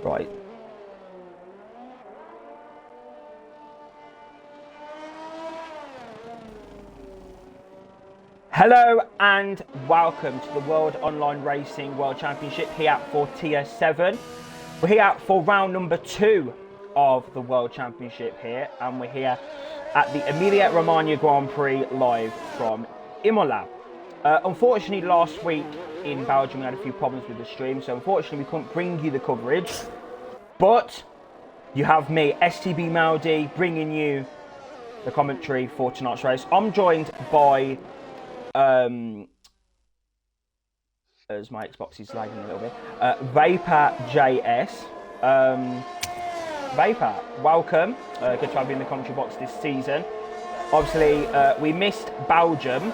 Right. Hello and welcome to the World Online Racing World Championship here for Tier 7. We're here for round number 2 of the World Championship here, and we're here at the Emilia-Romagna Grand Prix live from Imola. Unfortunately, last week in Belgium we had a few problems with the stream, so unfortunately we couldn't bring you the coverage. But you have me, STB Maldi, bringing you the commentary for tonight's race. I'm joined by, as my Xbox is lagging a little bit, Vapor JS. Vapor, welcome. Good to have you in the commentary box this season. Obviously, we missed Belgium,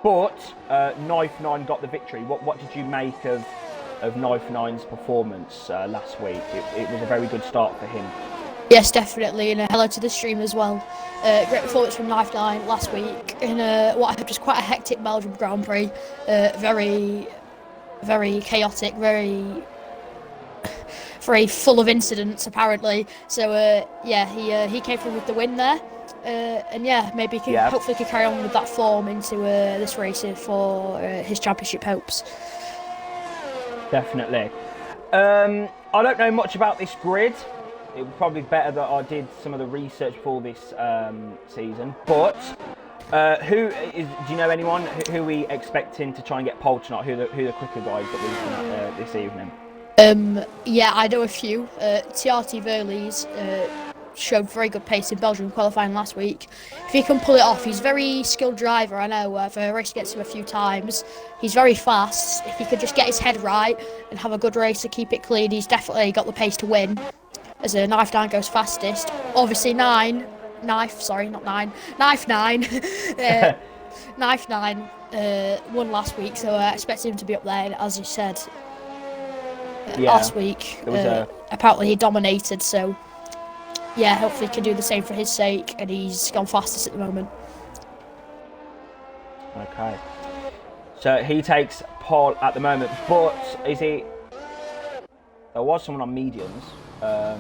but Knife 9 got the victory. What did you make of Knife 9's performance last week? It was a very good start for him. Yes, definitely, and hello to the stream as well. Great performance from Knife 9 last week in what I heard was quite a hectic Belgium Grand Prix. Very, very chaotic, very full of incidents apparently. So yeah, he came through with the win there, and yeah, maybe hopefully he can carry on with that form into this race for his championship hopes. Definitely. I don't know much about this grid. It would probably be better that I did some of the research for this season. But do you know anyone who we expecting to try and get pole tonight? Who the quicker guys that we're looking at this evening? Yeah, I know a few. TRT Verlies showed very good pace in Belgium qualifying last week. If he can pull it off, he's a very skilled driver. I know, I've raced against him a few times. He's very fast. If he could just get his head right and have a good race to keep it clean, he's definitely got the pace to win. As Knife 9 goes fastest. Obviously Knife 9 Knife 9 won last week, so I expect him to be up there, as you said. Last week, apparently he dominated, so yeah, hopefully he can do the same for his sake, and he's gone fastest at the moment. Okay, so he takes pole at the moment, but is he? There was someone on mediums.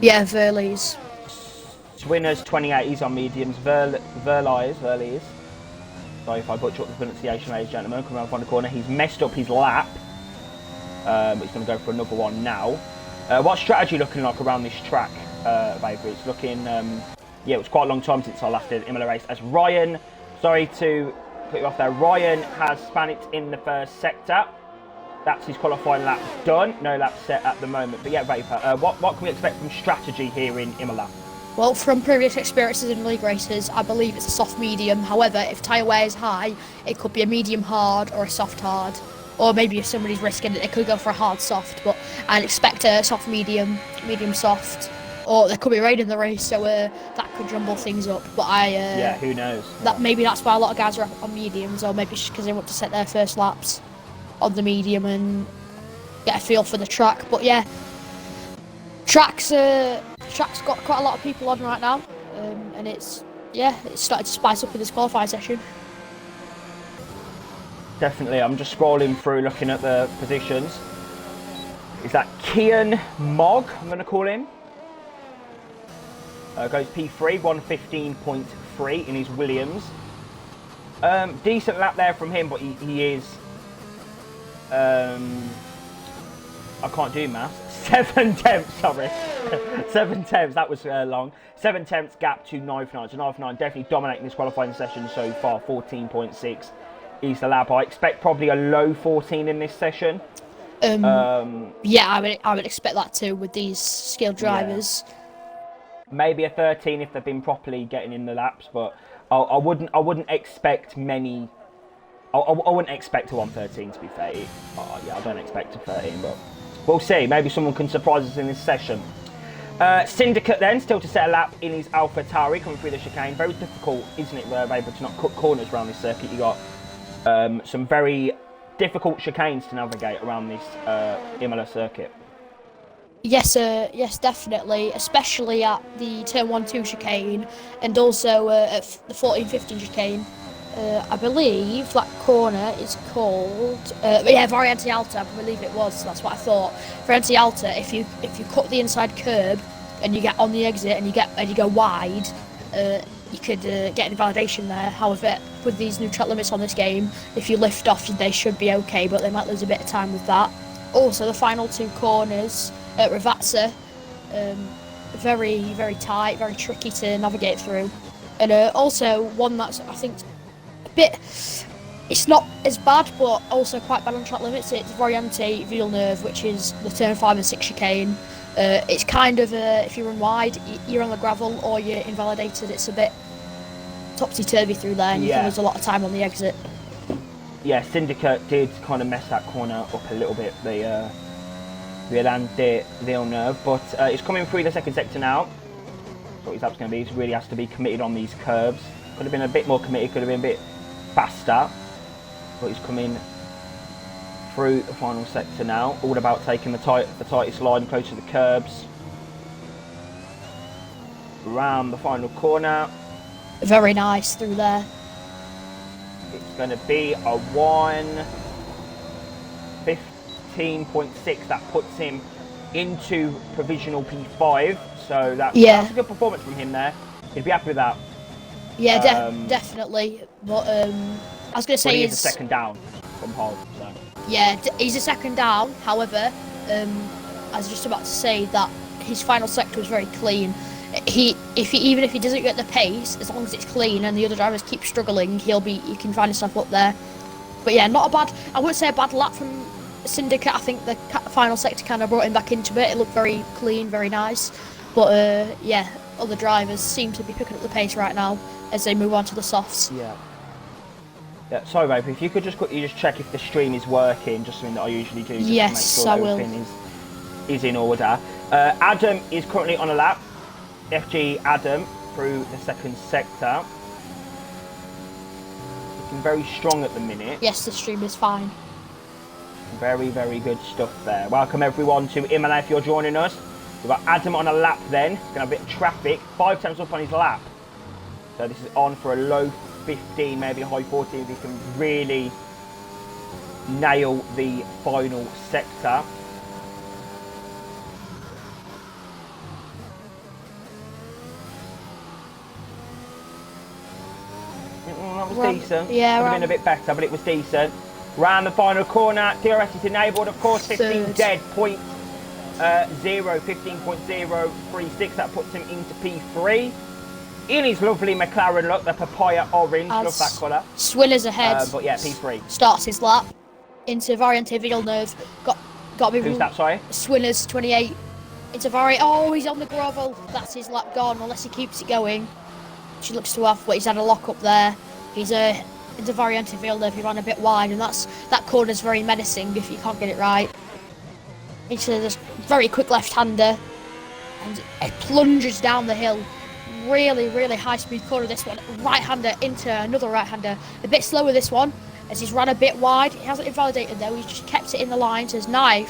Yeah, Verlies. Swinner's 28, he's on mediums. Verlies. Sorry if I butcher up the pronunciation, ladies and gentlemen. Coming around the corner, he's messed up his lap. He's going to go for another one now. What's strategy looking like around this track, Vapor? It's looking, yeah, it was quite a long time since I last did Imola race. As Ryan, sorry to cut you off there, Ryan has panicked in the first sector. That's his qualifying lap done. No lap set at the moment. But yeah, Vapor, what can we expect from strategy here in Imola? Well, from previous experiences in league races, I believe it's a soft medium. However, if tyre wear is high, it could be a medium hard or a soft hard. Or maybe if somebody's risking it, they could go for a hard soft. But I'd expect a soft medium soft. Or there could be rain in the race, so that could jumble things up. But yeah, who knows? Maybe that's why a lot of guys are on mediums, or maybe just because they want to set their first laps on the medium and get a feel for the track. But yeah, track's got quite a lot of people on right now, and it's started to spice up in this qualifying session. Definitely, I'm just scrolling through looking at the positions. Is that Kian Mogg, I'm going to call him? Goes P3, 115.3 in his Williams. Decent lap there from him, but he is... I can't do maths. 7 tenths, sorry. 7 tenths, that was long. 7 tenths gap to Knife 9. So Knife 9 definitely dominating this qualifying session so far. 14.6 is the lap. I expect probably a low 14 in this session. Yeah, I would expect that too with these skilled drivers. Yeah. Maybe a 13 if they've been properly getting in the laps, but I wouldn't expect many. I wouldn't expect a 113 to be 30. Yeah, I don't expect a 13, but we'll see. Maybe someone can surprise us in this session. Syndicate then, still to set a lap in his Alpha Tauri coming through the chicane. Very difficult, isn't it, able to not cut corners around this circuit. You got some very difficult chicanes to navigate around this Imola circuit. Yes, definitely, especially at the turn 1-2 chicane, and also at the 14-15 chicane. I believe that corner is called yeah, Variante Alta. I believe it was. That's what I thought. Variante Alta. If you cut the inside curb and you get on the exit and you go wide, you could get invalidation there. However, with these new track limits on this game, if you lift off, they should be okay, but they might lose a bit of time with that. Also, the final two corners at Ravazza, very, very tight, very tricky to navigate through. And also one that's, I think, a bit, it's not as bad, but also quite bad on track limits. It's Variante Villeneuve, which is the turn 5 and 6 chicane. It's kind of, if you run wide, you're on the gravel or you're invalidated. It's a bit topsy-turvy through there, and you can lose a lot of time on the exit. Yeah, Syndicate did kind of mess that corner up a little bit, the Variante Villeneuve, but it's coming through the second sector now. What his lap's going to be, he really has to be committed on these curves. Could have been a bit more committed, could have been a bit faster, but he's coming through the final sector now. All about taking the tightest line close to the curbs. Around the final corner. Very nice through there. It's going to be a 1:15.6 that puts him into provisional P5. So that's a good performance from him there. He'd be happy with that. Yeah, definitely. But I was going to say he's a second down from pole. So. Yeah, he's a second down. However, I was just about to say that his final sector was very clean. Even if he doesn't get the pace, as long as it's clean and the other drivers keep struggling, he can find himself up there. But yeah, not a bad. I wouldn't say a bad lap from Syndicate. I think the final sector kind of brought him back into it. It looked very clean, very nice. But yeah, other drivers seem to be picking up the pace right now as they move on to the softs. Yeah. Sorry, Rope, if you could just quickly check if the stream is working, just something that I usually do. Just yes, to make sure I will. Everything is in order. Adam is currently on a lap. FG Adam through the second sector. Looking very strong at the minute. Yes, the stream is fine. Very, very good stuff there. Welcome everyone to Imola if you're joining us. We've got Adam on a lap then. Gonna have a bit of traffic. 5 times up on his lap. So this is on for a low 15, maybe a high 14 if he can really nail the final sector. That was decent. Yeah, could have been a bit better, but it was decent. Round the final corner, DRS is enabled, of course. 15 dead, 15.036. That puts him into P3. In his lovely McLaren look, the papaya orange, love that colour. Swinner's ahead. But yeah, P3. Starts his lap into Variante Villeneuve. Got to be. Who's that? Sorry. Swinner's 28. Into Variante. Oh, he's on the gravel. That's his lap gone, unless he keeps it going. She looks to have, but he's had a lock up there. He's into Variante Villeneuve. He ran a bit wide, and that corner's very menacing if you can't get it right. Into this very quick left-hander, and it plunges down the hill. Really, really high-speed corner this one. Right-hander into another right-hander. A bit slower this one, as he's run a bit wide. He hasn't invalidated though. He's just kept it in the line. So his 9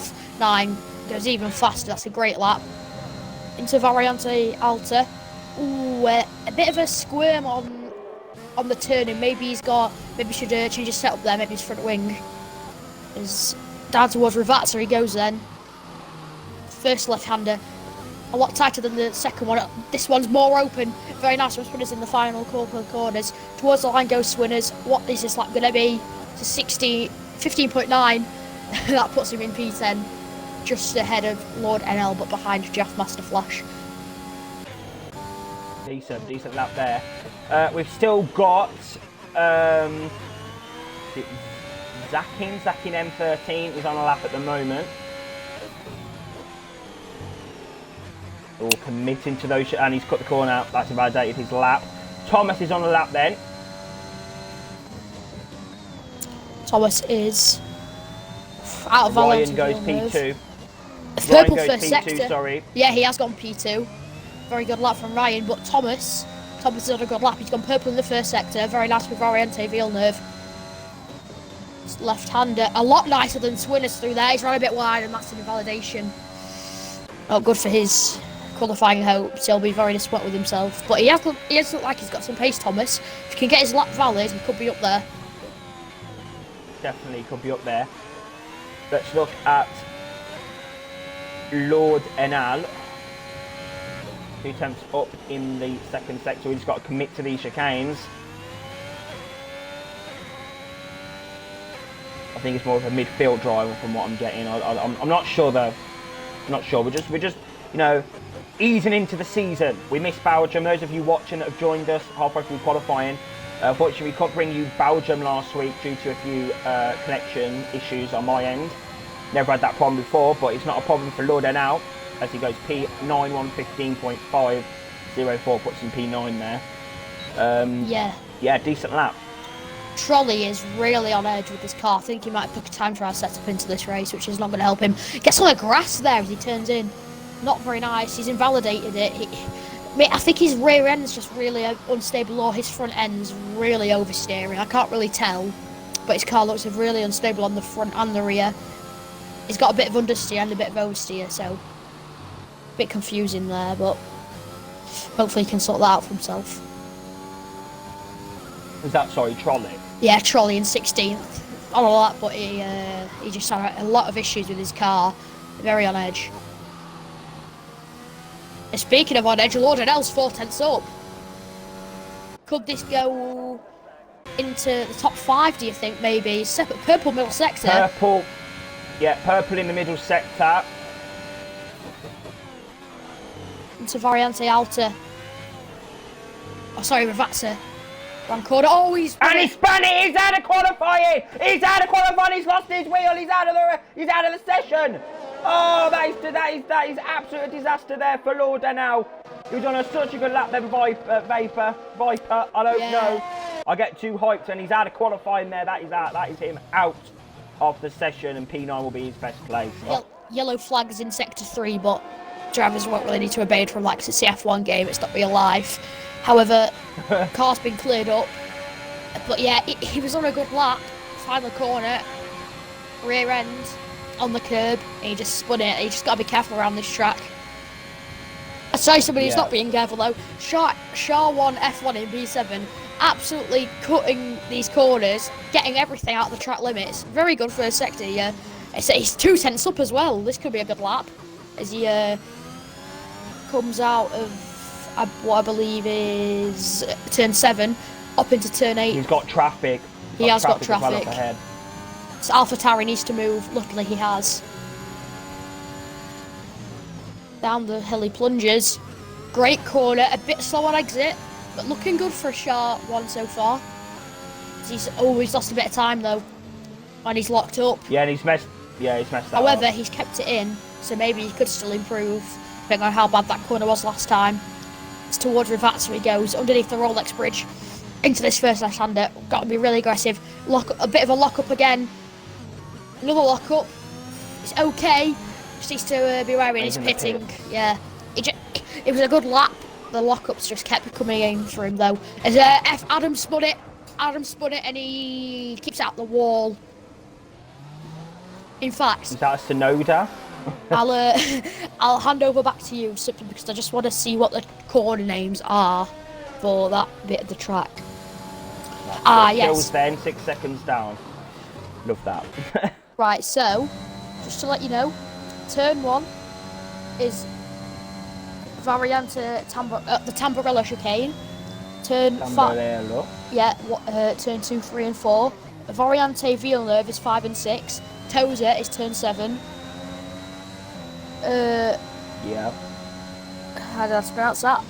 goes even faster. That's a great lap. Into Variante Alta. Ooh, a bit of a squirm on the turning. Maybe should change his setup there. Maybe his front wing. Is down towards Ravazza. He goes then. First left-hander. A lot tighter than the second one. This one's more open. Very nice from Swinners in the final couple of corners. Towards the line goes Swinners. What is this lap going to be? To 15.9. That puts him in P10. Just ahead of Lord NL, but behind Jeff Master Flash. Decent lap there. We've still got Zakin M13 is on a lap at the moment. Oh, committing to those, and he's cut the corner out. That's invalidated his lap. Thomas is on the lap then. Thomas is out of Ryan goes P2. Purple Ryan goes first P2, sector. sorry. Yeah, he has gone P2. Very good lap from Ryan, but Thomas is on a good lap. He's gone purple in the first sector. Very nice with Variante Villeneuve. Left-hander, a lot nicer than Swinners through there. He's run a bit wide, and that's an invalidation. Oh, good for his qualifying hopes, he'll be very disappointed with himself. But he has looked like he's got some pace, Thomas. If he can get his lap valid, he could be up there. Definitely could be up there. Let's look at Lord Enal. 2 tenths up in the second sector. We've just got to commit to these chicanes. I think it's more of a midfield driver from what I'm getting. I'm not sure though. I'm not sure. We're just you know, easing into the season. We missed Belgium. Those of you watching that have joined us halfway through qualifying. Unfortunately, we couldn't bring you Belgium last week due to a few connection issues on my end. Never had that problem before, but it's not a problem for Lord Enal as he goes P9115.504, puts in P9 there. Yeah, decent lap. Trolley is really on edge with this car. I think he might put a time trial setup into this race, which is not going to help him. Gets on the grass there as he turns in. Not very nice. He's invalidated it. I think his rear end's just really unstable, or his front end's really oversteering. I can't really tell, but his car looks really unstable on the front and the rear. He's got a bit of understeer and a bit of oversteer, so a bit confusing there, but hopefully he can sort that out for himself. Was that, sorry, Trolley? Yeah, Trolley in 16th. On a lot, but he just had a lot of issues with his car. Very on edge. And speaking of on edge, Lord Enel's 4 tenths up. Could this go into the top 5, do you think, maybe? Purple middle sector. Purple. Yeah, purple in the middle sector. Into Variante Alta. Oh, sorry, Ravazza. One corner. Oh, he's spun it. He's out of qualifying. He's out of qualifying. He's lost his wheel. He's out of the session. Oh, that is absolute disaster there for Lord Enal. He was on such a good lap there, Viper. I don't know. I get too hyped, and he's out of qualifying there. That is him out of the session, and P9 will be his best place. Yellow flags in sector 3, but drivers won't really need to obey it from like it's a CF1 game. It's not real life. However, car's been cleared up. But yeah, he was on a good lap. Final corner, rear end on the curb, and he just spun it. You just got to be careful around this track. I say somebody who's not being careful though. Shaw 1 F1 in B7, absolutely cutting these corners, getting everything out of the track limits. Very good first sector. Yeah, he's 2 tenths up as well. This could be a good lap as he comes out of what I believe is turn 7 up into turn 8. He's got traffic. He has got traffic. Well up ahead. So AlphaTauri needs to move. Luckily he has. Down the hill he plunges. Great corner, a bit slow on exit, but looking good for a Shaw 1 so far. He's lost a bit of time though, and he's locked up. Yeah, and he's messed that However, up. He's kept it in, so maybe he could still improve, depending on how bad that corner was last time. It's towards Ravazza he goes, underneath the Rolex bridge, into this first left-hander. Got to be really aggressive. A bit of a lock-up again. Another lock-up. It's okay. Just needs to be wary he's pitting. Yeah. It was a good lap. The lock-ups just kept coming in for him though. As Adam spun it. And he keeps out the wall. In fact, is that a Sonoda? I'll hand over back to you simply because I just want to see what the corner names are for that bit of the track. Yes. Then 6 seconds down. Love that. Right, so just to let you know, turn 1 is Variante the Tamburello chicane. Turn 5. Yeah, turn 2, 3, and 4. Variante Villeneuve is 5 and 6. Toza is turn 7. Yeah. How did I pronounce that?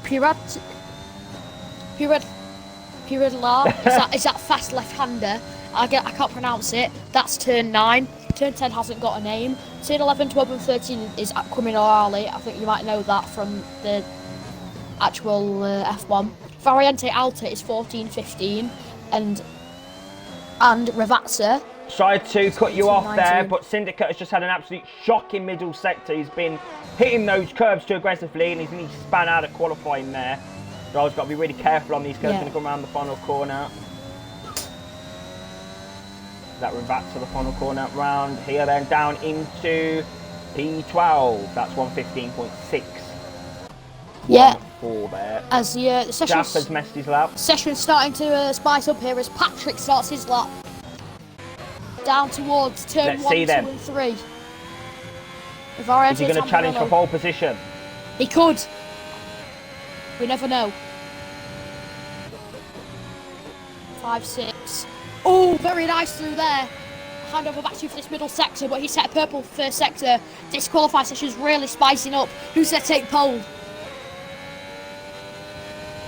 Piradlar. is that fast left-hander? I can't pronounce it. That's turn 9. Turn 10 hasn't got a name. Turn 11, 12, and 13 is Criminale. I think you might know that from the actual F1. Variante Alta is 14, 15, and Ravazza. Tried to cut you off 19. there, but Syndicate has just had an absolute shocking middle sector. He's been hitting those curbs too aggressively, and he's span out of qualifying there. Drivers got to be really careful on these curbs when they come around the final corner. That Ravazza to the final corner round here, then down into P12. That's 115.6. Yeah. 1-4 there. As the Jaff session's has messed his lap. starting to spice up here as Patrick starts his lap. Down towards turn Let's 1, see 2 them. and 3. Is he going to challenge for pole position? He could. We never know. 5, 6. Oh, very nice through there. Hand over back to you for this middle sector, but he set purple first sector. Disqualified session's really spicing up. Who's going to take pole?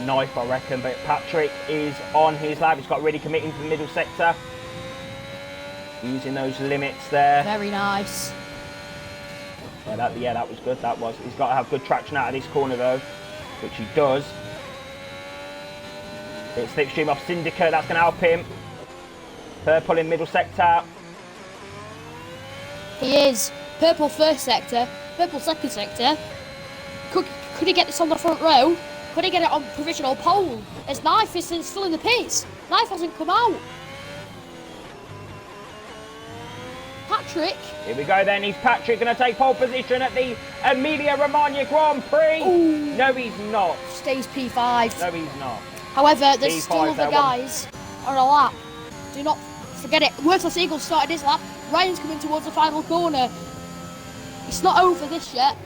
Knife, I reckon, but Patrick is on his lap. He's got really committing to the middle sector. Using those limits there. Very nice. Yeah, that was good. That was. He's got to have good traction out of this corner though, which he does. It's slipstream off Syndicate. That's going to help him. Purple in middle sector. He is. Purple first sector. Purple second sector. Could he get this on the front row? Could he get it on provisional pole? His Knife is still in the pits. Knife hasn't come out. Patrick. Here we go then. Is Patrick going to take pole position at the Emilia-Romagna Grand Prix? Ooh. No, he's not. Stays P5. No, he's not. However, there's P5 still other guys on a lap. Do not forget it. Worthless Eagle started his lap. Ryan's coming towards the final corner. It's not over this yet.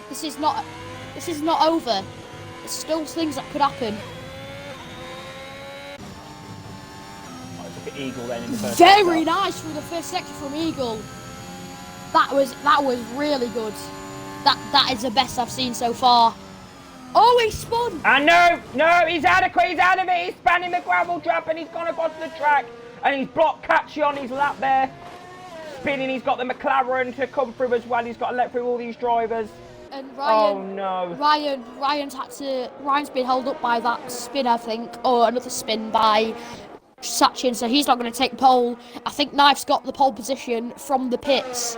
This is not over. There's still things that could happen. Look at Eagle then in the first Very sector. nice through the first sector from Eagle. That was really good. That is the best I've seen so far. Oh, he spun! And no, he's out of it. He's spanning the gravel trap and he's gone across the track. And he's blocked Catchy on his lap there. Spinning, he's got the McLaren to come through as well. He's got to let through all these drivers. And Ryan, oh no. Ryan's been held up by that spin, I think, or another spin by Sachin, so he's not going to take pole. I think Knife's got the pole position from the pits,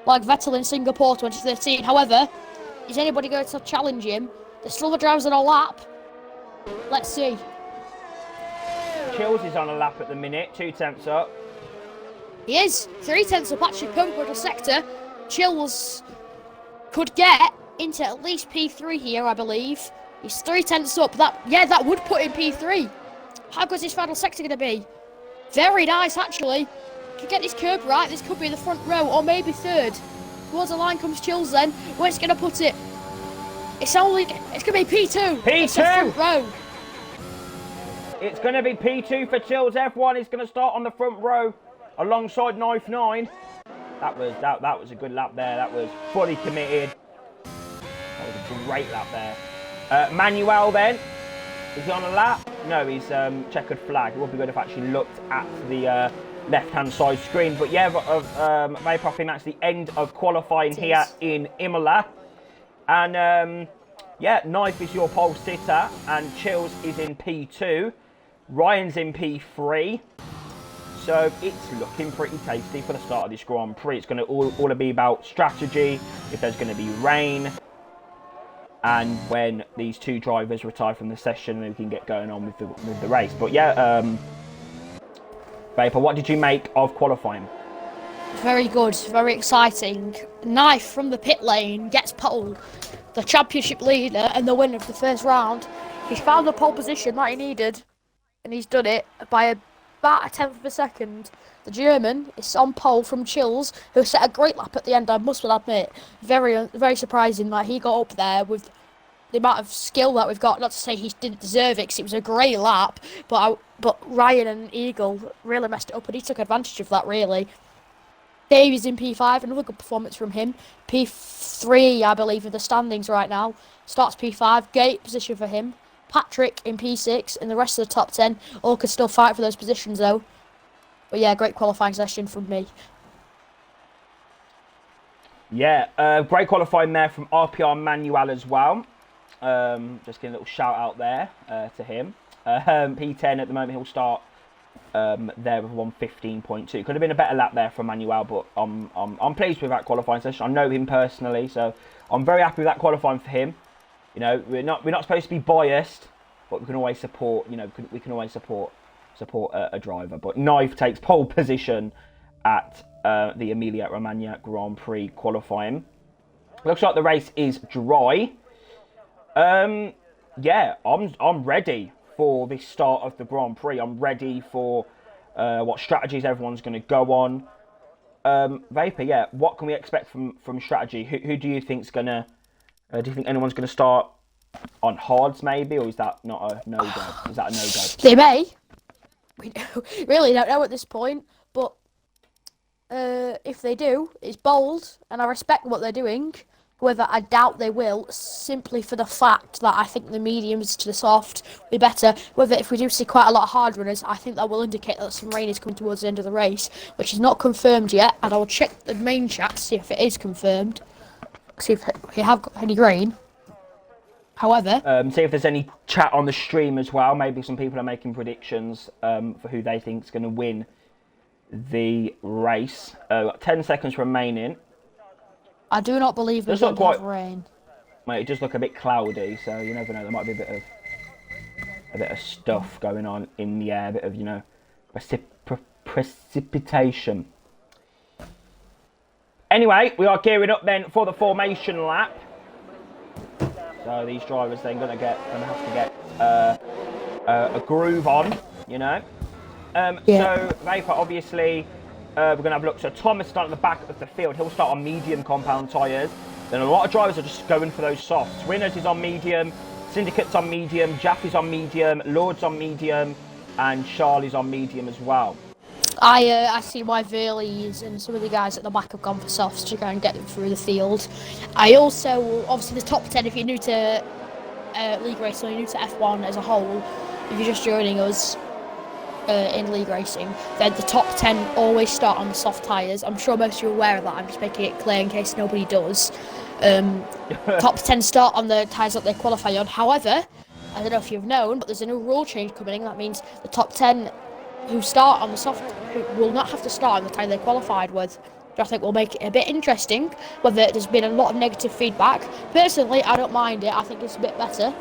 like Vettel in Singapore 2013. However, is anybody going to challenge him? There's still the drivers on a lap. Let's see. Chills is on a lap at the minute, 2 tenths up. He is. 3 tenths of Patrick Purple sector. Chills could get into at least P3 here, I believe. He's 3 tenths up. That would put him P3. How good is his final sector going to be? Very nice, actually. Could get this curb right. This could be the front row, or maybe third. Towards the line comes Chills then. Where's he going to put it? It's going to be P2. P2. It's the front row. It's going to be P2 for Chills. F1 is going to start on the front row alongside Knife 9. That was a good lap there. That was fully committed. That was a great lap there. Manuel then. Is he on a lap? No, he's checkered flag. It would be good if I actually looked at the left-hand side screen. But yeah, very probably that's the end of qualifying here in Imola. And yeah, Knife is your pole sitter and Chills is in P2. Ryan's in P3. So it's looking pretty tasty for the start of this Grand Prix. It's going to all be about strategy, if there's going to be rain, and when these two drivers retire from the session, then we can get going on with the race. But yeah, Vapor, what did you make of qualifying? Very good, very exciting. Knife from the pit lane gets pole. The championship leader and the winner of the first round. He's found the pole position that he needed, and he's done it by about a tenth of a second. The German is on pole from Chills, who set a great lap at the end, I must admit. Very surprising that he got up there with the amount of skill that we've got. Not to say he didn't deserve it, because it was a great lap, but Ryan and Eagle really messed it up, and he took advantage of that, really. Davies in P5, another good performance from him. P3, I believe, in the standings right now. Starts P5, great position for him. Patrick in P6, and the rest of the top 10 all could still fight for those positions, though. But yeah, great qualifying session from me. Yeah, great qualifying there from RPR Manuel as well. Just getting a little shout out there to him. P10 at the moment, he'll start there with 1:15.2. Could have been a better lap there from Manuel, but I'm pleased with that qualifying session. I know him personally, so I'm very happy with that qualifying for him. You know, we're not supposed to be biased, but we can always support. You know, we can always support a driver. But Knife takes pole position at the Emilia-Romagna Grand Prix qualifying. Looks like the race is dry. Yeah, I'm ready for this start of the Grand Prix. I'm ready for what strategies everyone's going to go on. Vapor, yeah. What can we expect from strategy? Who do you think's gonna? Do you think anyone's going to start on hards maybe, or is that not a no go? Is that a no go? They may. We really don't know at this point, but if they do, it's bold, and I respect what they're doing. However, I doubt they will, simply for the fact that I think the mediums to the soft will be better. Whether if we do see quite a lot of hard runners, I think that will indicate that some rain is coming towards the end of the race, which is not confirmed yet, and I will check the main chat to see if it is confirmed, see if we have got any rain. However, see if there's any chat on the stream as well. Maybe some people are making predictions for who they think is going to win the race. 10 seconds remaining. I do not believe we're going to have rain. Mate, it does look a bit cloudy, so you never know. There might be a bit of stuff going on in the air, a bit of, you know, precipitation. Anyway, we are gearing up then for the formation lap. So these drivers then gonna have to get a groove on, you know. So Vapor, obviously. We're going to have a look. So Thomas starting at the back of the field. He'll start on medium compound tyres. Then a lot of drivers are just going for those softs. Winners is on medium. Syndicate's on medium. Jaffy's on medium. Lord's on medium. And Charlie's on medium as well. I see why Verlies and some of the guys at the back have gone for softs to try and get them through the field. I also, obviously the top 10, if you're new to league racing, or you're new to F1 as a whole, if you're just joining us, in league racing, then the top 10 always start on the soft tyres. I'm sure most of you are aware of that. I'm just making it clear in case nobody does. Top 10 start on the tyres that they qualify on. However, I don't know if you've known, but there's a new rule change coming in. That means the top 10 who start on the soft will not have to start on the tyre they qualified with, which I think will make it a bit interesting. Whether there's been a lot of negative feedback. Personally, I don't mind it. I think it's a bit better.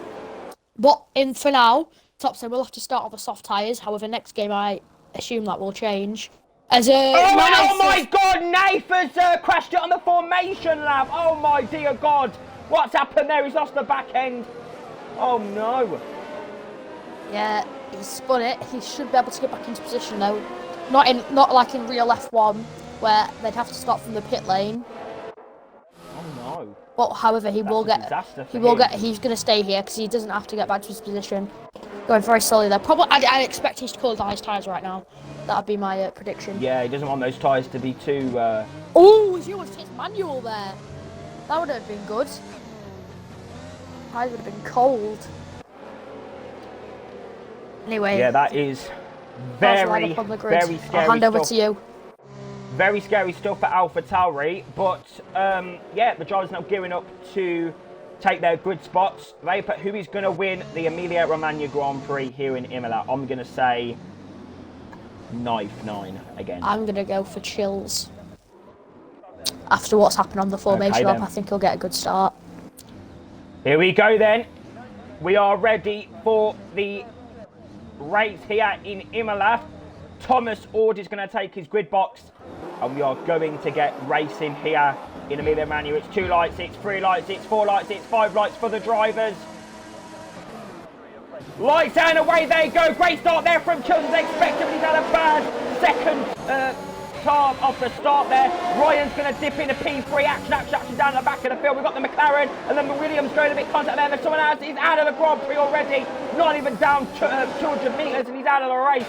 But for now, top 10 will have to start on the soft tyres. However, next game I assume that will change. As oh my God! Nath has crashed it on the formation lap. Oh my dear God! What's happened there? He's lost the back end. Oh no! Yeah, he's spun it. He should be able to get back into position though. Not like in real F1 where they'd have to start from the pit lane. Oh no! But however, he's going to stay here because he doesn't have to get back to his position. Going very slowly there. Probably, I'd expect him to qualify his tyres right now. That would be my prediction. Yeah, he doesn't want those tyres to be too... Oh, he almost hit manual there. That would have been good. Tyres would have been cold. Anyway. Yeah, that is very scary I'll hand over to you. Very scary stuff for AlphaTauri, but yeah, the driver's now gearing up to take their grid spots. Vapor, who is going to win the Emilia-Romagna Grand Prix here in Imola? I'm going to say Knife 9 again. I'm going to go for Chills. After what's happened on the formation lap, I think he'll get a good start. Here we go then. We are ready for the race here in Imola. Thomas Ord is going to take his grid box, and we are going to get racing here in Emilia-Romagna. It's 2 lights, it's 3 lights, it's 4 lights, it's 5 lights for the drivers. Lights down, away they go. Great start there from Chills as expected, but he's had a bad second time off the start there. Ryan's going to dip in a P3. Action down the back of the field. We've got the McLaren, and then the Williams going a bit contact there, but someone else is out of the Grand Prix already. Not even down 200 metres, and he's out of the race.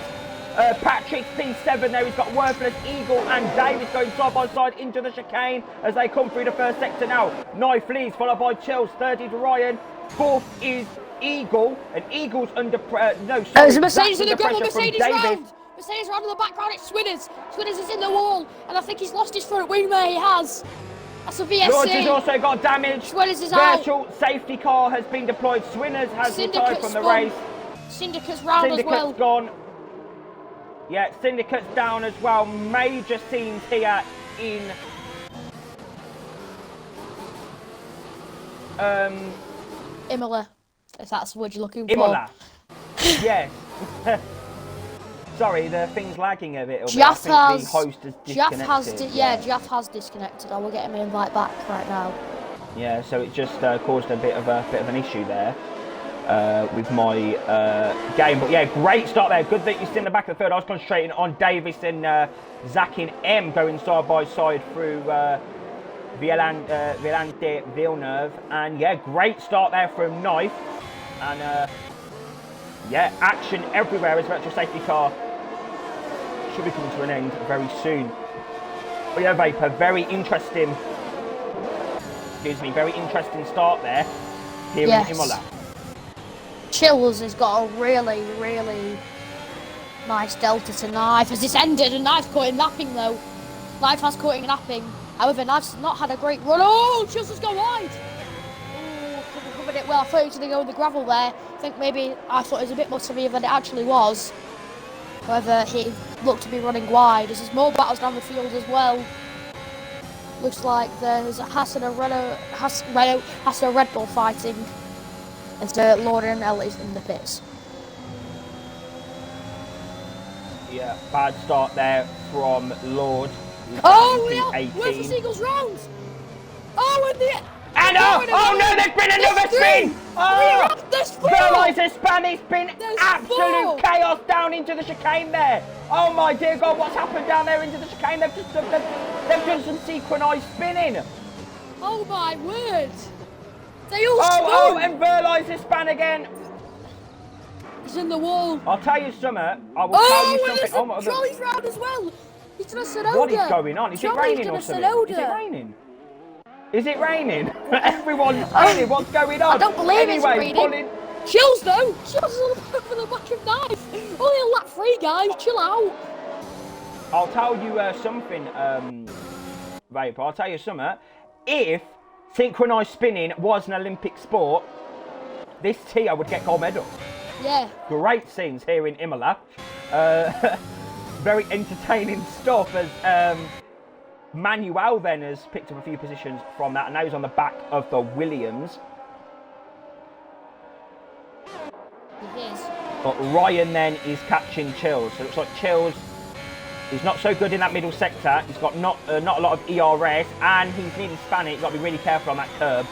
Patrick's P7 there, he's got Worthless, Eagle and Davis going side by side into the chicane as they come through the first sector now. Knife leads, followed by Chills, third is Ryan, fourth is Eagle, and Eagle's under there's a Mercedes in the gravel, Mercedes round! Mercedes round in the background, it's Swinners. Swinners is in the wall, and I think he's lost his front wing there, he has. That's a VSC. Lodge has also got damage. Swinners is Virtual safety car has been deployed. Swinners has retired from the race. Syndicate's round as well. Syndicate's gone. Yeah, Syndicate's down as well. Major scenes here in Imola, if that's the word you're looking Imola. Yes. Sorry, the thing's lagging a bit. Jaff the host has disconnected. Jaff has disconnected. I will get him an invite back right now. Yeah, so it just caused a bit of an issue there with my game. But yeah, great start there. Good that you're still in the back of the third. I was concentrating on Davis and Zach and M going side by side through Violante Villeneuve. And yeah, great start there from Knife. And yeah, action everywhere as virtual safety car should be coming to an end very soon. But yeah, Vapor, very interesting. Excuse me, very interesting start there here in Imola. Chills has got a really, really nice delta to Knife as it's ended, and Knife's caught him napping though. Knife has caught him napping. However, Knife's not had a great run. Oh, Chills has gone wide. Oh, covered it well. I thought he was going to go in the gravel there. I thought it was a bit more severe than it actually was. However, he looked to be running wide as there's more battles down the field as well. Looks like there's Hassan and Red Bull fighting as Lord and Ellie's in the pits. Yeah, bad start there from Lord. Oh, yeah! Where's the Seagulls round? Oh, oh no, there's been another spin! Oh, realise the span, it's been absolute chaos down into the chicane there. Oh my dear God, what's happened down there into the chicane? They've done some synchronised spinning. Oh my word! They all spun! And realise the span again. He's in the wall. I'll tell you something. I will tell you something. Oh my God! Trolley's round as well. He's done a Sonoda. What is going on? Is it raining or something? Is it raining? Is it raining? Everyone's raining. What's going on? I don't believe it's raining. Chills though. Chills is over the back of Knife. Only a lap 3, guys. Chill out. I'll tell you something, Vapor. I'll tell you something. If synchronised spinning was an Olympic sport, this Tia would get gold medal. Yeah. Great scenes here in Imola. Very entertaining stuff as Manuel then has picked up a few positions from that, and now he's on the back of the Williams. He is. But Ryan then is catching Chills. So it looks like Chills is not so good in that middle sector. He's got not a lot of ERS, and he's nearly spanning. You've got to be really careful on that curb.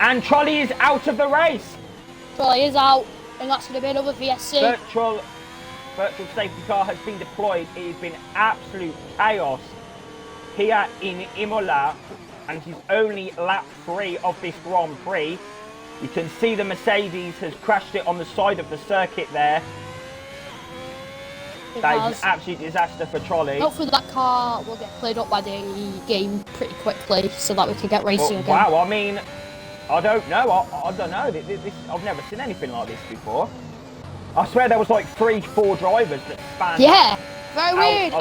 And Trolley is out of the race. Trolley is out, and that's going to be another VSC. Virtual safety car has been deployed. It has been absolute chaos here in Imola, and this is only lap 3 of this Grand Prix. You can see the Mercedes has crashed it on the side of the circuit there. That is an absolute disaster for Trolley. Hopefully that car will get played up by the game pretty quickly so that we can get racing again. Wow, I mean, I don't know. I don't know. I've never seen anything like this before. I swear there was like 3-4 drivers that spanned. Yeah, very weird.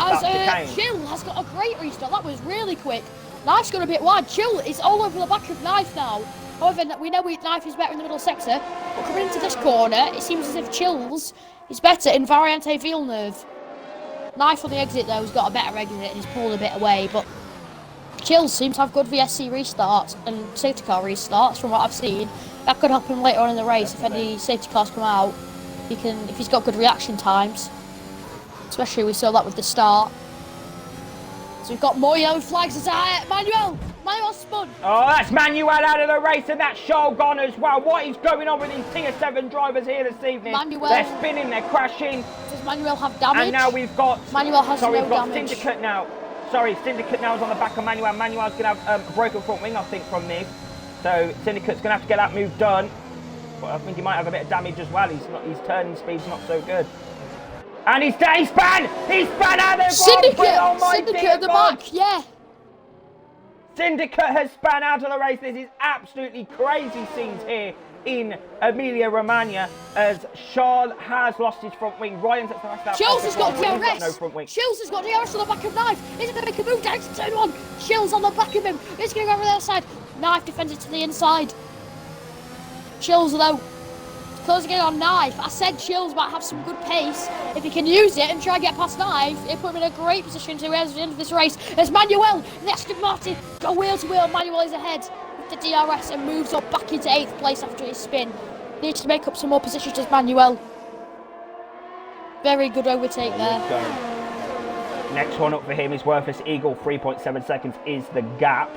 Chill has got a great restart. That was really quick. Knife's got a bit wide. Chill is all over the back of Knife now. However, we know Knife is better in the middle sector. But coming into this corner, it seems as if Chills is better in Variante Villeneuve. Knife on the exit though has got a better exit and he's pulled a bit away. But Chills seems to have good VSC restarts and safety car restarts from what I've seen. That could help him later on in the race if any safety cars come out. If he's got good reaction times, especially we saw that with the start. So we've got more yellow flags as Manuel spun. Oh, that's Manuel out of the race, and that's Charles gone as well. What is going on with these Tier 7 drivers here this evening? They're spinning, they're crashing. Does Manuel have damage? And now we've got Manuel has no damage. Syndicate now. Sorry, Syndicate now is on the back of Manuel. Manuel's going to have a broken front wing, I think, from this. So Syndicate's going to have to get that move done. But I think he might have a bit of damage as well. His turning speed's not so good. And he span! He span out of the Syndicate at the back, yeah. Syndicate has span out of the race. This is absolutely crazy scenes here in Emilia-Romagna as Charles has lost his front wing. Ryan's at the last lap. Chills has got DRS. No front wing. Chills has got DRS on the back of Knife. He's going to make a move down to turn 1. Chills on the back of him. He's going to go over the other side. Knife defends it to the inside. Chills though, closing in on Knife. I said Chills might have some good pace. If he can use it and try and get past Knife, it'll put him in a great position to end this race. There's Manuel, the Aston Martin, go wheel to wheel. Manuel is ahead with the DRS and moves up back into 8th place after his spin. Needs to make up some more positions as Manuel. Very good overtake there. Next one up for him is Worthless Eagle. 3.7 seconds is the gap.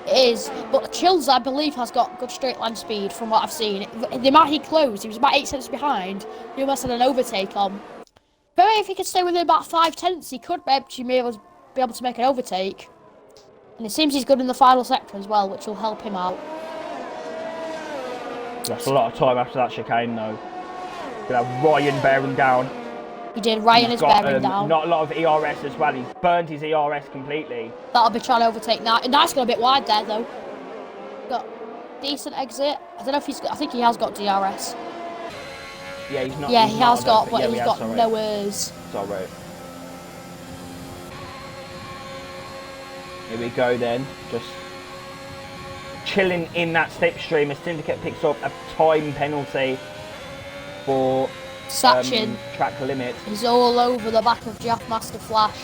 It is, but Chills, I believe, has got good straight line speed from what I've seen. The amount he closed, he was about 8 seconds behind. He almost had an overtake on. But if he could stay within about 5 tenths, he could be able to make an overtake. And it seems he's good in the final sector as well, which will help him out. That's a lot of time after that chicane, though. Gonna have Ryan bearing down. He did. Ryan is bearing down. Not a lot of ERS as well. He's burned his ERS completely. That'll be trying to overtake now. And that's got a bit wide there, though. Got decent exit. I don't know if he's got... I think he has got DRS. Yeah, he's not... Yeah, he's he not, has got, but yeah, he's got no errs. Sorry. Here we go then. Just chilling in that slipstream. A Syndicate picks up a time penalty for... Sachin. Track limit. He's all over the back of Jaff Master Flash.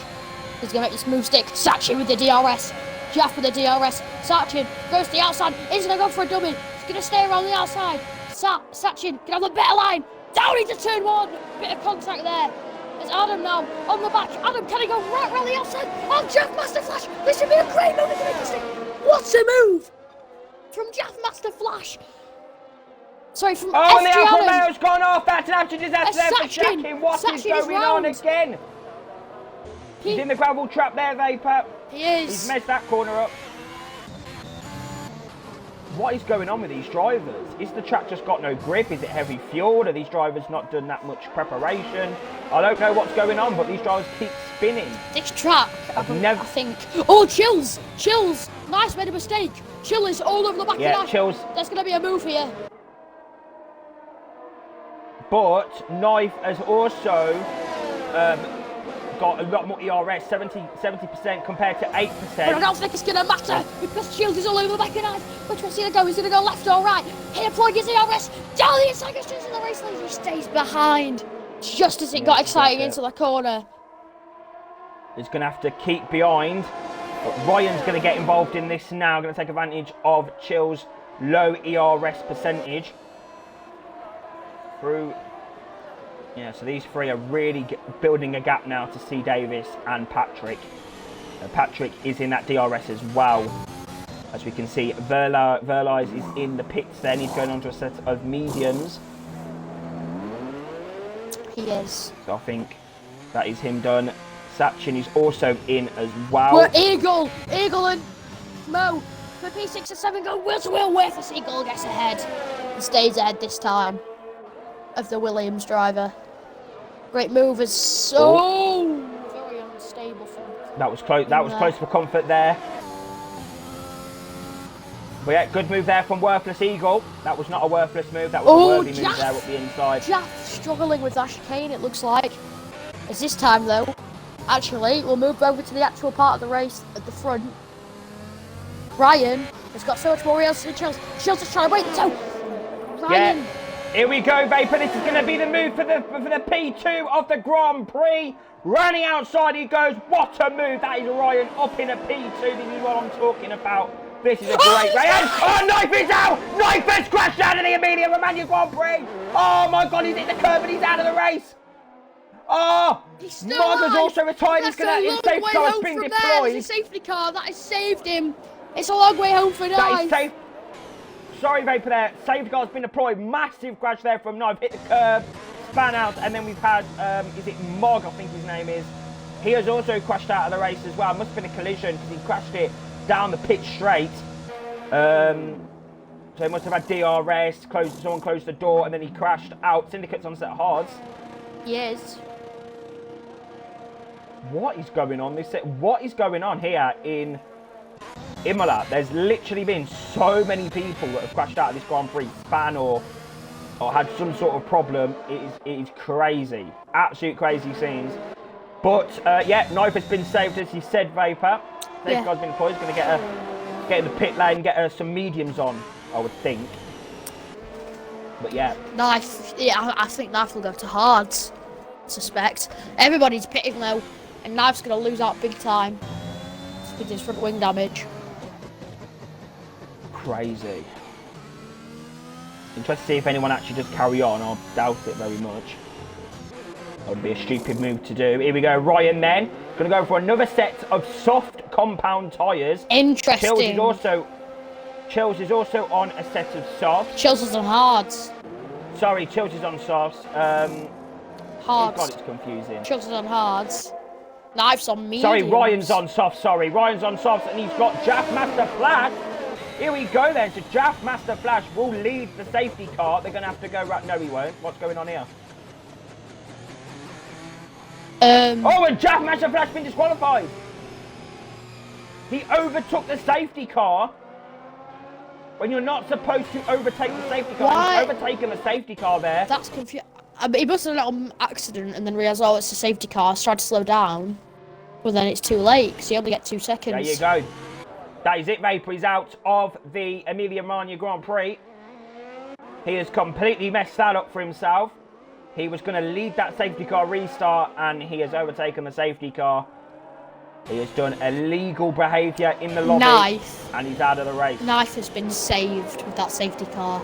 He's going to make this move stick. Sachin with the DRS. Jaff with the DRS. Sachin goes to the outside. He's going to go for a dummy. He's going to stay around the outside. Sachin can have a better line. Down into turn 1. Bit of contact there. There's Adam now on the back. Adam, can he go right around the outside? Oh, Jaff Master Flash. This would be a great move to make this stick. What a move from Jaff Master Flash. Sorry, from Oh, and the FG Alpha Adam. Romeo's gone off. That's an absolute disaster there for Sachin. What is going on again? He's in the gravel trap there, Vapor. He is. He's messed that corner up. What is going on with these drivers? Is the track just got no grip? Is it heavy fueled? Are these drivers not done that much preparation? I don't know what's going on, but these drivers keep spinning. This track, I think... Oh, Chills! Chills! Nice, made a mistake. Chill is all over the back of that. Chills. There's going to be a move here. But Knife has also got a lot more ERS, 70% compared to 8%. But I don't think it's going to matter because Shields is all over the back of Knife. Which one's going to go? He's going to go left or right. He deployed his ERS down the inside, goes into the race lane. He stays behind just as it got exciting into the corner. He's going to have to keep behind. But Ryan's going to get involved in this now. Going to take advantage of Chill's low ERS percentage. Through, so these three are really building a gap now to C. Davis and Patrick. Patrick is in that DRS as well. As we can see, Verlies is in the pits then. He's going on to a set of mediums. He is. So I think that is him done. Sachin is also in as well. But Eagle and Mo for P6 and 7 go wheel to wheel. Worthless Eagle gets ahead. He stays ahead this time of the Williams driver. Great move is so very unstable from that was close. That was close for comfort there. But yeah, good move there from Worthless Eagle. That was not a worthless move. That was a worthy move there up the inside. Jaff struggling with that chicane, it looks like. It's this time though. Actually, we'll move over to the actual part of the race at the front. Ryan has got so much more wheels than Chills. Chills is trying to break the toe. Ryan. Yeah. Here we go, Vapor. This is going to be the move for the P2 of the Grand Prix. Running outside he goes. What a move. That is Ryan up in a P2. This is what I'm talking about. This is a great race. Oh, Knife is out. Knife has crashed out of the Emilia-Romagna Grand Prix. Oh, my God. He's hit the curb and he's out of the race. Oh, Marga's also retired. He's going to... His safety car has been deployed. There's a safety car. That has saved him. It's a long way home for Knife. That is safe. Sorry, Vapor there. Safety car's been deployed. Massive crash there from Knife. Hit the curb, span out, and then we've had, is it Mog, I think his name is. He has also crashed out of the race as well. It must have been a collision because he crashed it down the pitch straight. So he must have had DRS, someone closed the door, and then he crashed out. Syndicate's on set of hards. Yes. What is going on? What is going on here in Imola? There's literally been so many people that have crashed out of this Grand Prix, span or had some sort of problem. It is crazy, absolute crazy scenes. But yeah, Knife has been saved, as you said, Vapor. Safety car's been deployed. He's going to get in the pit lane, get some mediums on, I would think. But yeah, Knife. Yeah, I think Knife will go to hards. Suspect. Everybody's pitting low, and Knife's going to lose out big time with his front wing damage. Crazy. Interested to see if anyone actually does carry on. I doubt it very much. would be a stupid move to do. Here we go, Ryan then. Going to go for another set of soft compound tyres. Interesting. Chills is also on a set of softs. Chills is on hards. Sorry, Chills is on softs. Hards. God, it's confusing. Chills is on hards. Knife's on mediums. Sorry, Ryan's on softs. Ryan's on softs, and he's got Jaff Master Flash. Here we go then. So Jaff Master Flash will lead the safety car. They're going to have to go right. No, he won't. What's going on here? Oh, and Jaff Master Flash been disqualified. He overtook the safety car when you're not supposed to overtake the safety car. Why? He's overtaken the safety car there. That's confusing. He must have had a little accident and then realised, oh, it's a safety car. Tried to slow down, but then it's too late because you only get 2 seconds. There you go. That is it, Vapor. He's out of the Emilia-Romagna Grand Prix. He has completely messed that up for himself. He was going to lead that safety car restart, and he has overtaken the safety car. He has done illegal behaviour in the lobby. Knife. And he's out of the race. Knife has been saved with that safety car,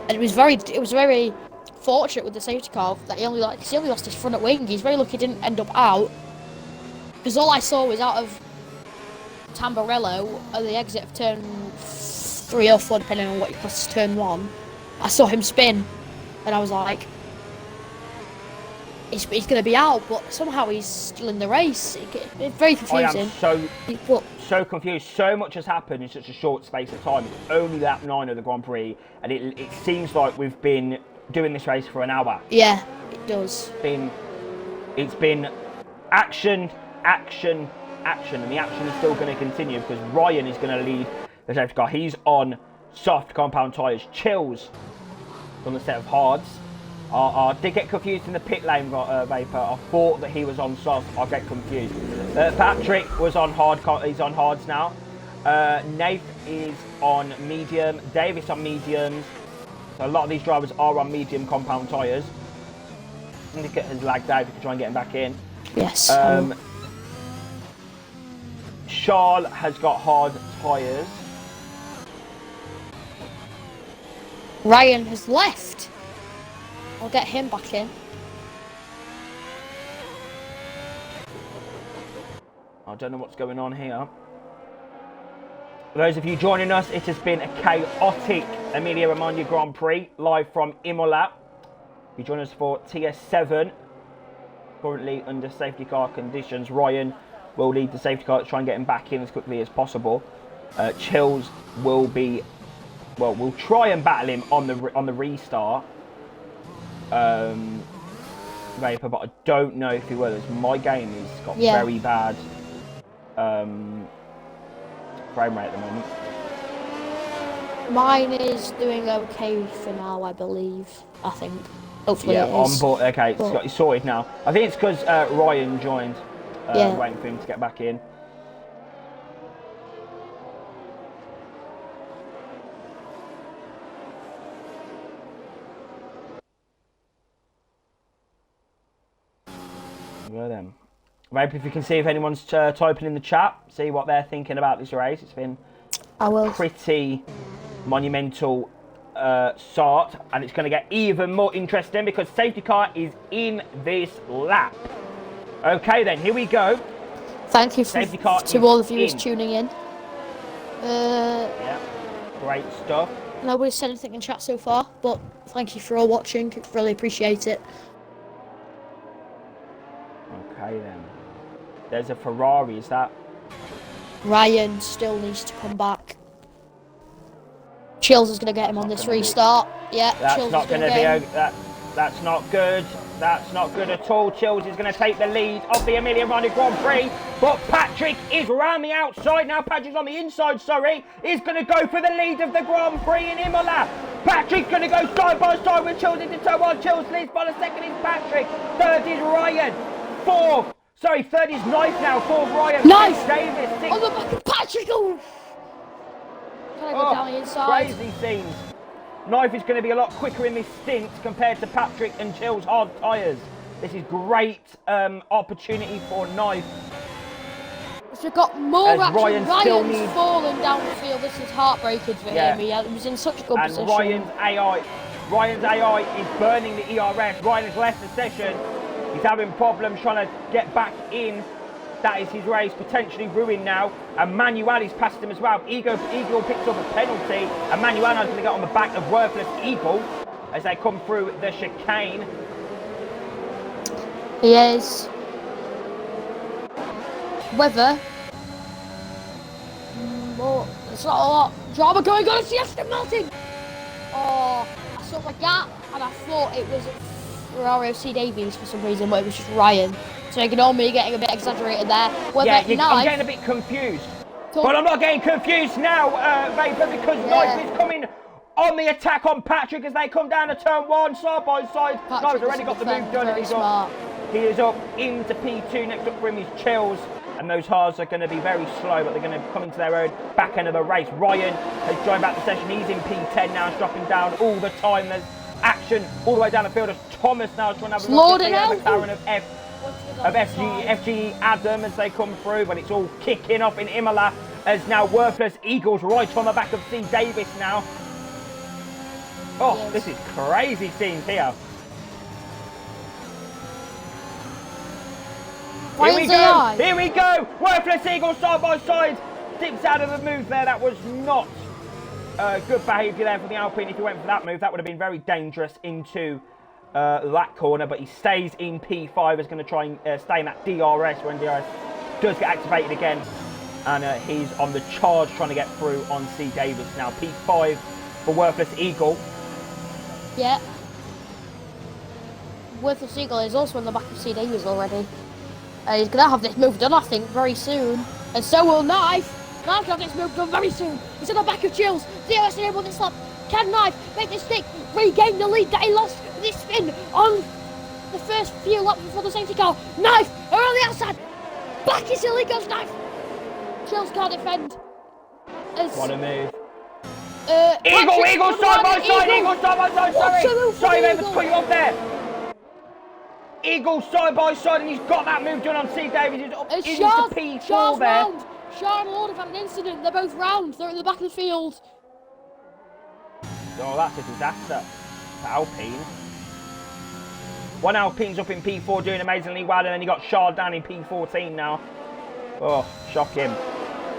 and it was very fortunate with the safety car that he only lost his front wing. He's very lucky he didn't end up out, because all I saw was out of Tamburello at the exit of turn 3 or 4, depending on what you class as turn 1. I saw him spin, and I was like, he's going to be out, but somehow he's still in the race. It's very confusing. I am so confused. So much has happened in such a short space of time. It's only lap 9 of the Grand Prix, and it seems like we've been doing this race for an hour. Yeah, it does. It's been action, action, action, and the action is still going to continue because Ryan is going to lead the safety car. He's on soft compound tyres. Chills on the set of hards. I did get confused in the pit lane, Vapor. I thought that he was on soft. I get confused. Patrick was on hard. He's on hards now. Nath is on medium. Davis on mediums. So a lot of these drivers are on medium compound tyres. Syndicate has lagged out. If you can try and get him back in. Yes. Charles has got hard tyres. Ryan has left. I'll get him back in. I don't know what's going on here. For those of you joining us, it has been a chaotic Emilia-Romagna Grand Prix live from Imola. You join us for TS7. Currently under safety car conditions. Ryan will lead the safety car to try and get him back in as quickly as possible. Chills will be, well, we'll try and battle him on the restart. Vapor, but I don't know if he will. As my game has got very bad frame rate at the moment. Mine is doing okay for now, I believe. I think. Hopefully it is. On board. Okay, it's sorted now. I think it's because Ryan joined. Waiting for him to get back in. Well then. Maybe if you can see if anyone's typing in the chat, see what they're thinking about this race. It's been pretty monumental start, and it's going to get even more interesting because safety car is in this lap. Okay then, here we go. Thank you to all the viewers tuning in. Yeah, great stuff. Nobody's said anything in chat so far, but thank you for all watching. Really appreciate it. Okay then. There's a Ferrari, is that? Ryan still needs to come back. Chills is going to get him on this restart. Yeah, that's not going to be. That's not good. That's not good at all. Chills is going to take the lead of the Emilia-Romagna Grand Prix, but Patrick is round the outside now. Patrick's on the inside. Sorry, he's going to go for the lead of the Grand Prix in Imola. Patrick's going to go side by side with Chills into toe one. Chills leads by the second is Patrick. Third is Ryan. Third is Knife now. Fourth Ryan. Knife. Davis. Sixth. On the back of Patrick. Oh. Can I go down the inside? Crazy scenes. Knife is going to be a lot quicker in this stint compared to Patrick and Chill's hard tyres. This is great opportunity for Knife. We've got more action. Ryan's fallen down the field. This is heartbreaking for him. He was in such a good position. Ryan's AI is burning the ERS. Ryan has left the session. He's having problems trying to get back in. That is his race potentially ruined now. And Manuel's passed him as well. Eagle picks up a penalty. And Manuel is going to get on the back of Worthless Eagle as they come through the chicane. He is. Whether. Well, there's not a lot drama going on. It's Aston Martin. Oh, I saw the gap and I thought it was Ferrari C. Davies for some reason, but it was just Ryan. So ignore me getting a bit exaggerated there. I'm getting a bit confused. But I'm not getting confused now, Vapor, because Knife is coming on the attack on Patrick as they come down to turn 1, side by side. Knife's already got the move done and he is up into P2. Next up for him is Chills. And those halves are going to be very slow, but they're going to come into their own back end of the race. Ryan has joined back the session. He's in P10 now, dropping down all the time. There's action all the way down the field as Thomas now is trying to have a look at the McLaren of FG Adam as they come through, but it's all kicking off in Imola as now Worthless Eagles right on the back of C. Davis now. Oh, this is crazy scenes here. Here we go! Worthless Eagles side by side. Dips out of the move there. That was not good behaviour there for the Alpine. If he went for that move, that would have been very dangerous into that corner. But he stays in P5. Is going to try and stay in that DRS when DRS does get activated again. And he's on the charge trying to get through on C. Davis now. P5 for Worthless Eagle. Yeah. Worthless Eagle is also on the back of C. Davis already. He's going to have this move done, I think, very soon. And so will Knife. Knife will have this move done very soon. He's on the back of Chills. DRS enabled this lap. Can Knife make this stick? Regain the lead that he lost with this spin on the first few laps before the safety car. Knife around the outside. Back is Silly goes Knife. Chills can't defend. What a move. Eagle side by side. Sorry, mate, to put you up there. Eagle side by side, and he's got that move done on C. Davies. He's up into P4 there. Round. Shaw and Lord have had an incident. They're both round. They're in the back of the field. Oh, that's a disaster for Alpine. One Alpine's up in P4 doing amazingly well, and then you got Shaw down in P14 now. Oh, shocking.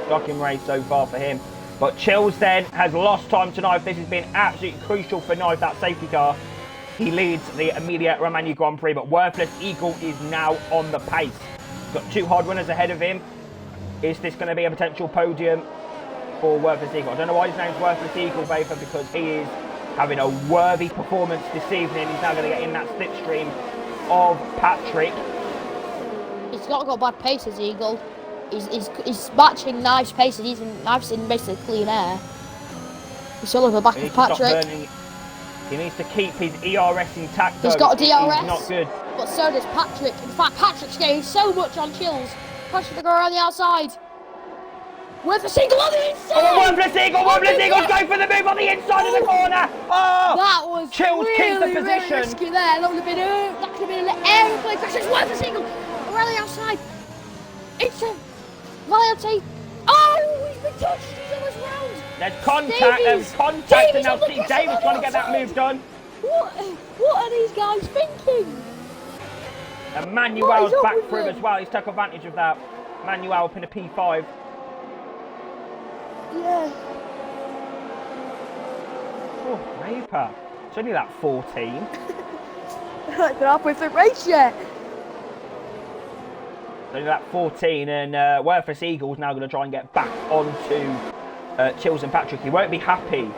Shocking race so far for him. But Chills then has lost time to Knife. This has been absolutely crucial for Knife, that safety car. He leads the Emilia-Romagna Grand Prix, but Worthless Eagle is now on the pace. He's got 2 hard runners ahead of him. Is this going to be a potential podium for Worthless Eagle? I don't know why his name's Worthless Eagle, Vapor, because he is having a worthy performance this evening. He's now going to get in that slipstream of Patrick. He's not got bad pace as Eagle. He's matching Knife's pace, and Knife's in basically clean air. He's still on the back of Patrick. He needs to keep his ERS intact. He's got a DRS. He's not good. But so does Patrick. In fact, Patrick's getting so much on Chills. Pressure to go around the outside. Worthless Eagle on the inside! Oh, Worthless Eagle's going for the move on the inside of the corner! Oh! That was Chills keeps the position. Really risky there. That could have been an aeroplane crash. It's Worthless Eagle around the outside. It's a Valiante. Oh, he's been touched. He's almost round. There's contact, and now Steve Davis trying to get that move done. What are these guys thinking? And Manuel's back through as well. He's taken advantage of that. Manuel up in a P5. Yeah. Oh, Vapor. It's only that 14. They're halfway through the race yet. It's only that 14, and Worthless Eagle's now going to try and get back onto Chills and Patrick. He won't be happy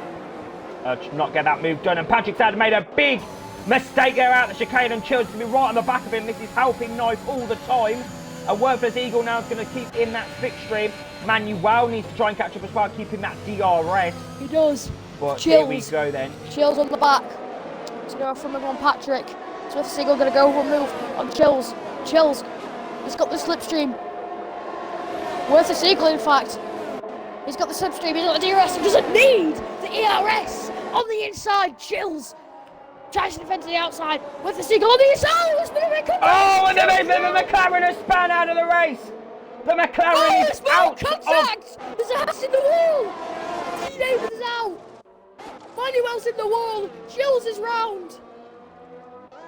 to not get that move done. And Patrick's had made a big mistake there out the chicane, and Chills is going to be right on the back of him. This is helping Knife all the time. A Worthless Eagle now is going to keep in that slipstream. Manuel needs to try and catch up as well, keeping that DRS. He does. But Chills. Here we go then. Chills on the back. It's going to go from him on Patrick. So Worthless Eagle going to go one move on Chills. Chills. He's got the slipstream. Worthless Eagle, in fact. He's got the slipstream, he's got the DRS, he doesn't need the ERS on the inside. Chills tries to defend to the outside. Worthless Eagle on the inside. Oh, and the McLaren has spun out of the race. The McLaren is out. Contact! There's a house in the wall. C. Davis is out. Manuel's in the wall. Chills is round.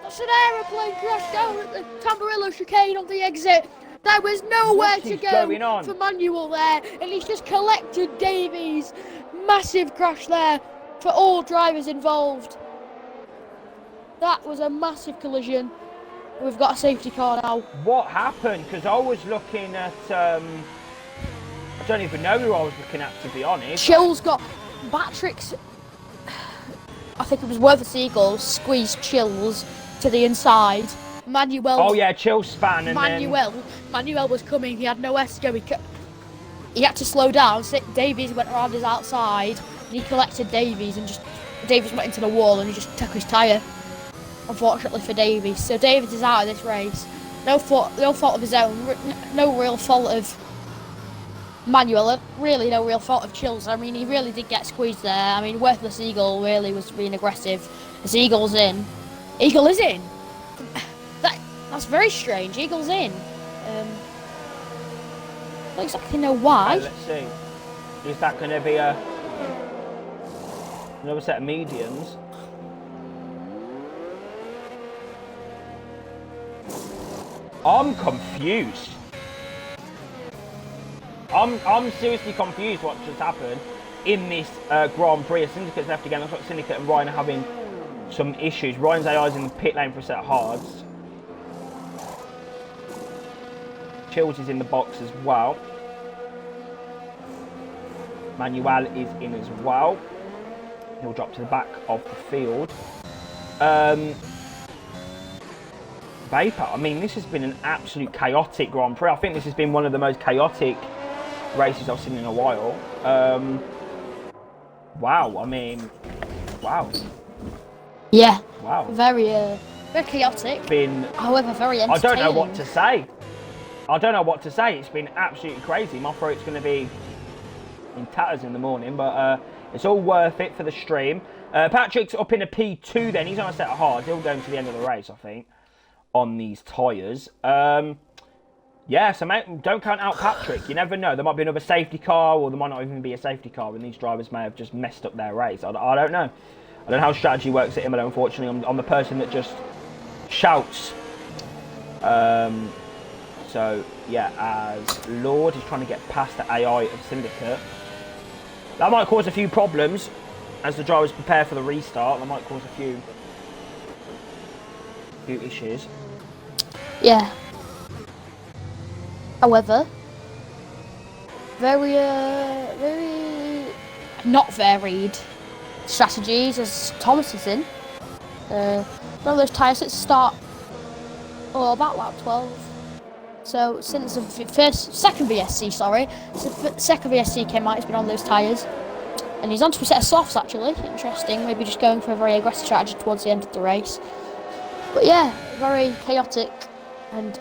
That's an aeroplane crash down at the Tamburello chicane on the exit. There was nowhere to go for Manuel there, and he's just collected Davies. Massive crash there for all drivers involved. That was a massive collision. We've got a safety car now. What happened? Because I was looking at, I don't even know who I was looking at, to be honest. Chill's got Patrick's, I think it was Worth Seagulls, squeezed Chills to the inside. Manuel. Oh yeah, Chill span and Manuel was coming. He had nowhere to go. He had to slow down. Davies went around his outside, and he collected Davies, and Davies went into the wall, and he just took his tyre. Unfortunately for Davies, so Davies is out of this race. No fault of his own. No real fault of Manuel. Really, no real fault of Chills. I mean, he really did get squeezed there. I mean, Worthless Eagle really was being aggressive. As Eagle's in. Eagle is in. That's very strange. Eagle's in. Don't exactly know why. Let's see. Is that going to be another set of mediums? I'm confused. I'm seriously confused what just happened in this Grand Prix. Syndicate's left again. Looks like Syndicate and Ryan are having some issues. Ryan's AI's in the pit lane for a set of hards. Chills is in the box as well. Manuel is in as well. He'll drop to the back of the field. Vapor, I mean, this has been an absolute chaotic Grand Prix. I think this has been one of the most chaotic races I've seen in a while. Wow, I mean, wow. Yeah. Wow. Very chaotic. However, very entertaining. I don't know what to say. It's been absolutely crazy. My throat's going to be in tatters in the morning, but it's all worth it for the stream. Patrick's up in a P2 then. He's on a set of hards. He'll go into the end of the race, I think, on these tyres. Yeah, so mate, don't count out Patrick. You never know. There might be another safety car, or there might not even be a safety car, and these drivers may have just messed up their race. I don't know. I don't know how strategy works at Imola, unfortunately. I'm the person that just shouts. So, yeah, as Lord is trying to get past the AI of Syndicate. That might cause a few problems as the drivers prepare for the restart. That might cause a few issues. Yeah. However, very not varied strategies as Thomas is in. One of those tyres that start about lap 12. So since the second VSC came out, he's been on those tyres. And he's onto a set of softs actually. Interesting, maybe just going for a very aggressive strategy towards the end of the race. But yeah, very chaotic and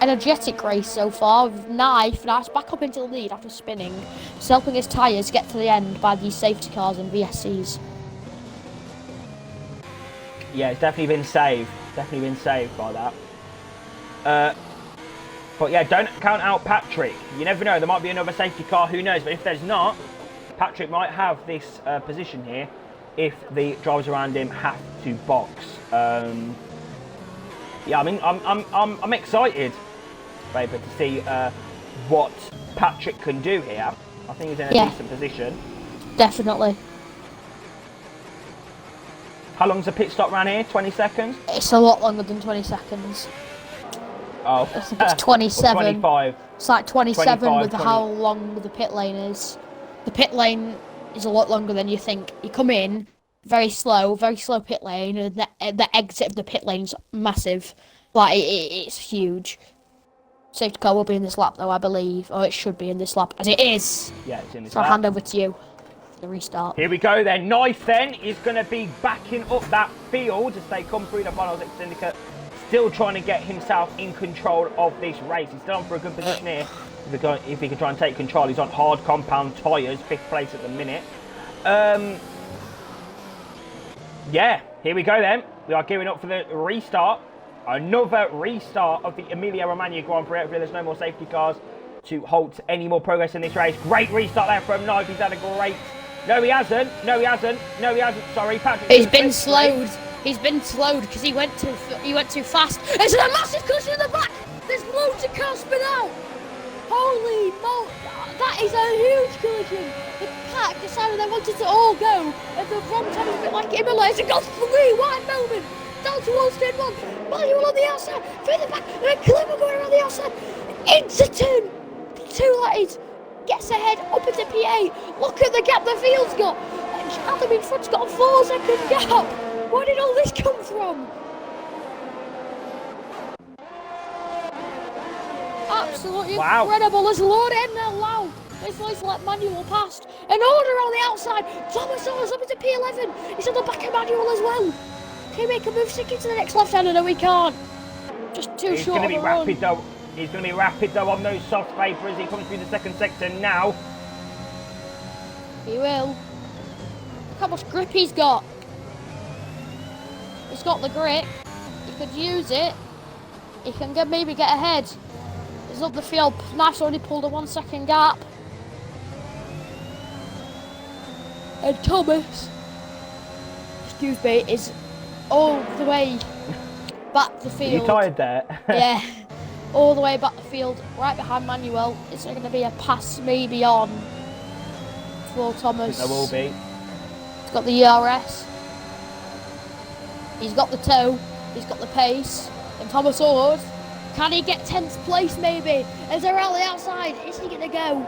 energetic race so far. With Knife back up into the lead after spinning. Just helping his tyres get to the end by these safety cars and VSCs. Yeah, it's definitely been saved. Definitely been saved by that. But yeah, don't count out Patrick. You never know, there might be another safety car, who knows. But if there's not, Patrick might have this position here if the drivers around him have to box. Yeah, I mean, I'm excited, Vapor, to see what Patrick can do here. I think he's in a decent position. Definitely. How long's the pit stop around here? 20 seconds? It's a lot longer than 20 seconds. Oh. I think it's 27. 25. It's like 27 25, with 20. how long the pit lane is. The pit lane is a lot longer than you think. You come in, very slow pit lane, and the exit of the pit lane is massive. Like, it's huge. Safety car will be in this lap, though, I believe. Or it should be in this lap, as it is. Yeah, it's in this lap. So I'll hand over to you for the restart. Here we go then. Knife then is going to be backing up that field as they come through the finals at Syndicate. Still trying to get himself in control of this race. He's still on for a good position here. If he can try and take control, he's on hard compound tyres, 5th place at the minute. Yeah, here we go then. We are gearing up for the restart. Another restart of the Emilia-Romagna Grand Prix. Hopefully there's no more safety cars to halt any more progress in this race. Great restart there from Knife. He's had a great... No, he hasn't. Sorry, Patrick. He's been slowed. He's been slowed because he went too fast. It's a massive collision in the back. There's loads of cars spin out. Holy moly, that is a huge collision. The pack decided they wanted to all go at the wrong time, a bit like Imola. It's a got 3 wide moment. Down towards turn 1. Manuel on the outside, through the back, and then Clemmer going around the outside. Into turn 2, that is. Gets ahead, up into P8. Look at the gap the field's got. Adam in front's got a 4-second gap. Where did all this come from? Absolutely incredible. As Lord Edna allowed this voice let Manuel past. An order on the outside. Thomas Orr's up into P11. He's on the back of Manuel as well. Can he make a move stick into the next left-hander? No, he can't. Just too short on the run. He's going to be rapid though on those soft paper as he comes through the second sector now. He will. Look how much grip he's got. He's got the grip. He could use it. He can maybe get ahead. He's up the field. Knife's already pulled a 1-second gap. And Thomas, excuse me, is all the way back the field. Are you tired there? Yeah. All the way back the field, right behind Manuel. Is there going to be a pass maybe on for Thomas? I think there will be. He's got the ERS. He's got the toe. He's got the pace. And Thomas Ord, can he get 10th place maybe? Is there on the outside? Is he going to go?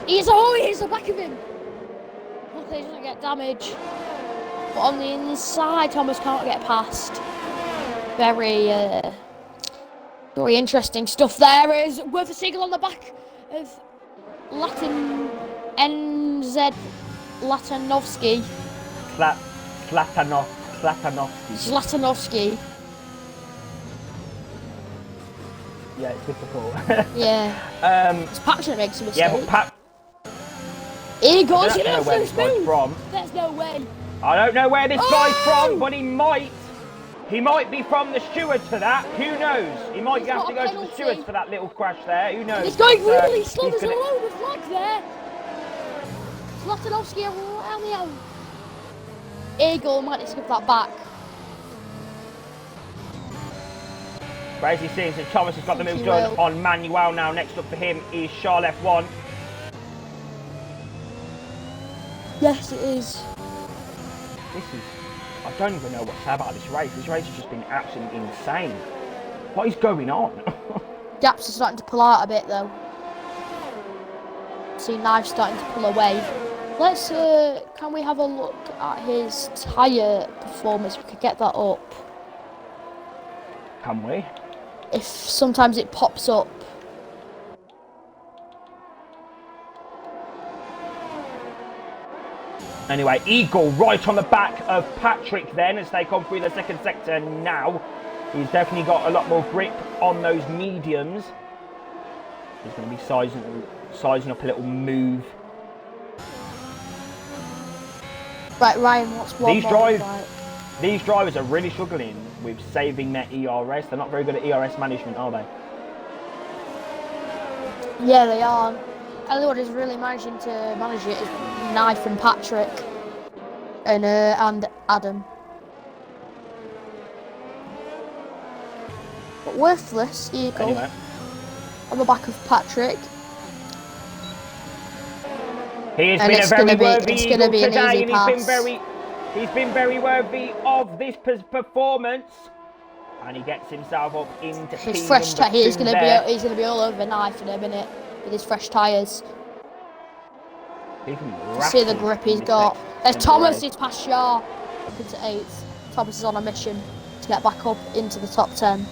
He's the back of him. Luckily he doesn't get damage. But on the inside, Thomas can't get past. Very interesting stuff there. Is Worth a Seagull on the back of NZ Latanovsky. Zlatanovsky. Yeah, it's difficult. Yeah. It's Patrick makes a mistake. Yeah, but Here goes, I don't know where this guy's from. There's no way. I don't know where this guy's from, but he might be from the stewards for that. Who knows? He might have to go to the stewards for that little crash there. Who knows? He's going really slow. There's a load of flag there. Zlatanovsky around the out. Eagle might need to give that back. Crazy scenes, and Thomas has got the move done on Manuel now. Next up for him is Charles F1. Yes, it is. I don't even know what to say about this race. This race has just been absolutely insane. What is going on? Gaps are starting to pull out a bit though. See Knife starting to pull away. Let's, can we have a look at his tyre performance? We could get that up. Can we? If sometimes it pops up. Anyway, Eagle right on the back of Patrick then as they come through the second sector now. He's definitely got a lot more grip on those mediums. He's going to be sizing up a little move. Right, Ryan, what's one These drivers are really struggling with saving their ERS. They're not very good at ERS management, are they? Yeah, they are. Anyone who's really managing to manage it is Knife and Patrick and Adam. But Worthless Eagle Anyway. on the back of Patrick. He has been a very worthy Eagle today, and he's been very worthy of this performance. And he gets himself up into his fresh tyre. He's going to be all over Knife in a minute with his fresh tyres. See the grip he's got. There's Thomas. He's past Shah up into 8th. Thomas is on a mission to get back up into the top 10.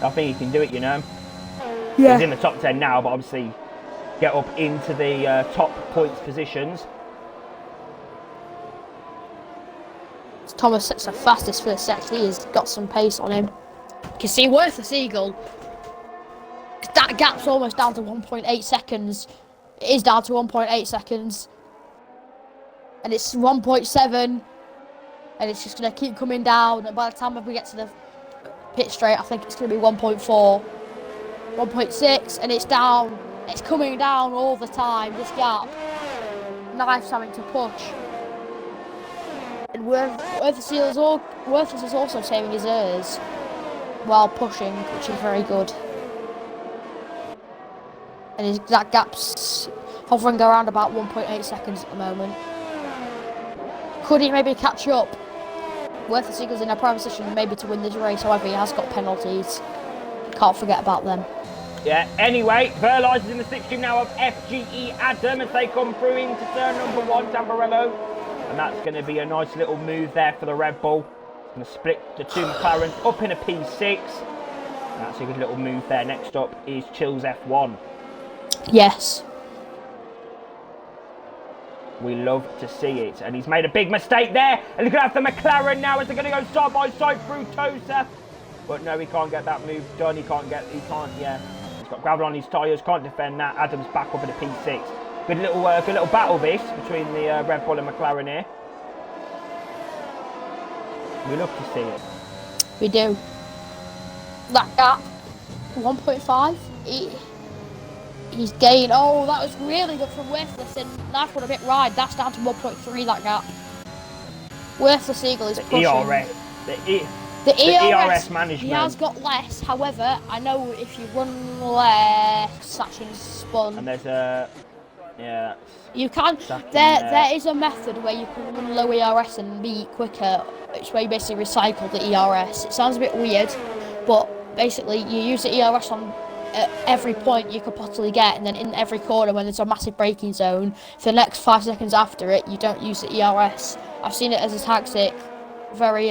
I think he can do it, you know. Yeah. He's in the top 10 now, but obviously get up into the top points positions. Thomas sets the fastest for the set. He's got some pace on him. You can see Worthless Eagle. That gap's almost down to 1.8 seconds. It is down to 1.8 seconds. And it's 1.7. And it's just going to keep coming down. And by the time we get to the pit straight, I think it's going to be 1.4. 1.6. And it's down. It's coming down all the time, this gap. Knife's having to push. Worthless is also saving his ears while pushing, which is very good. And that gap's hovering around about 1.8 seconds at the moment. Could he maybe catch up? Worthless Eagle's in a prime position maybe to win this race, however he has got penalties. Can't forget about them. Yeah, anyway, Verlies is in the slipstream now of FGE Adam as they come through into turn number 1, Tamburello. And that's going to be a nice little move there for the Red Bull. It's going to split the two McLarens up in a P6. And that's a good little move there. Next up is Chills F1. Yes. We love to see it. And he's made a big mistake there. And look at the McLaren now as they're going to go side by side through Tosa. But no, he can't get that move done. He's got gravel on his tyres, can't defend that. Adam's back up in a P6. Good little battle this between the Red Bull and McLaren here. We love to see it. We do. That gap, 1.5. He's gained. Oh, that was really good from Worthless, and Knife went a bit wide. That's down to 1.3. That gap. Worthless Eagle is pushing. The ERS management. He has got less. However, I know if you run less, actions spun. And there's a You can. There is a method where you can run low ERS and be quicker. It's where you basically recycle the ERS. It sounds a bit weird, but basically you use the ERS on every point you could possibly get, and then in every corner when there's a massive braking zone, for the next 5 seconds after it, you don't use the ERS. I've seen it as a tactic. Very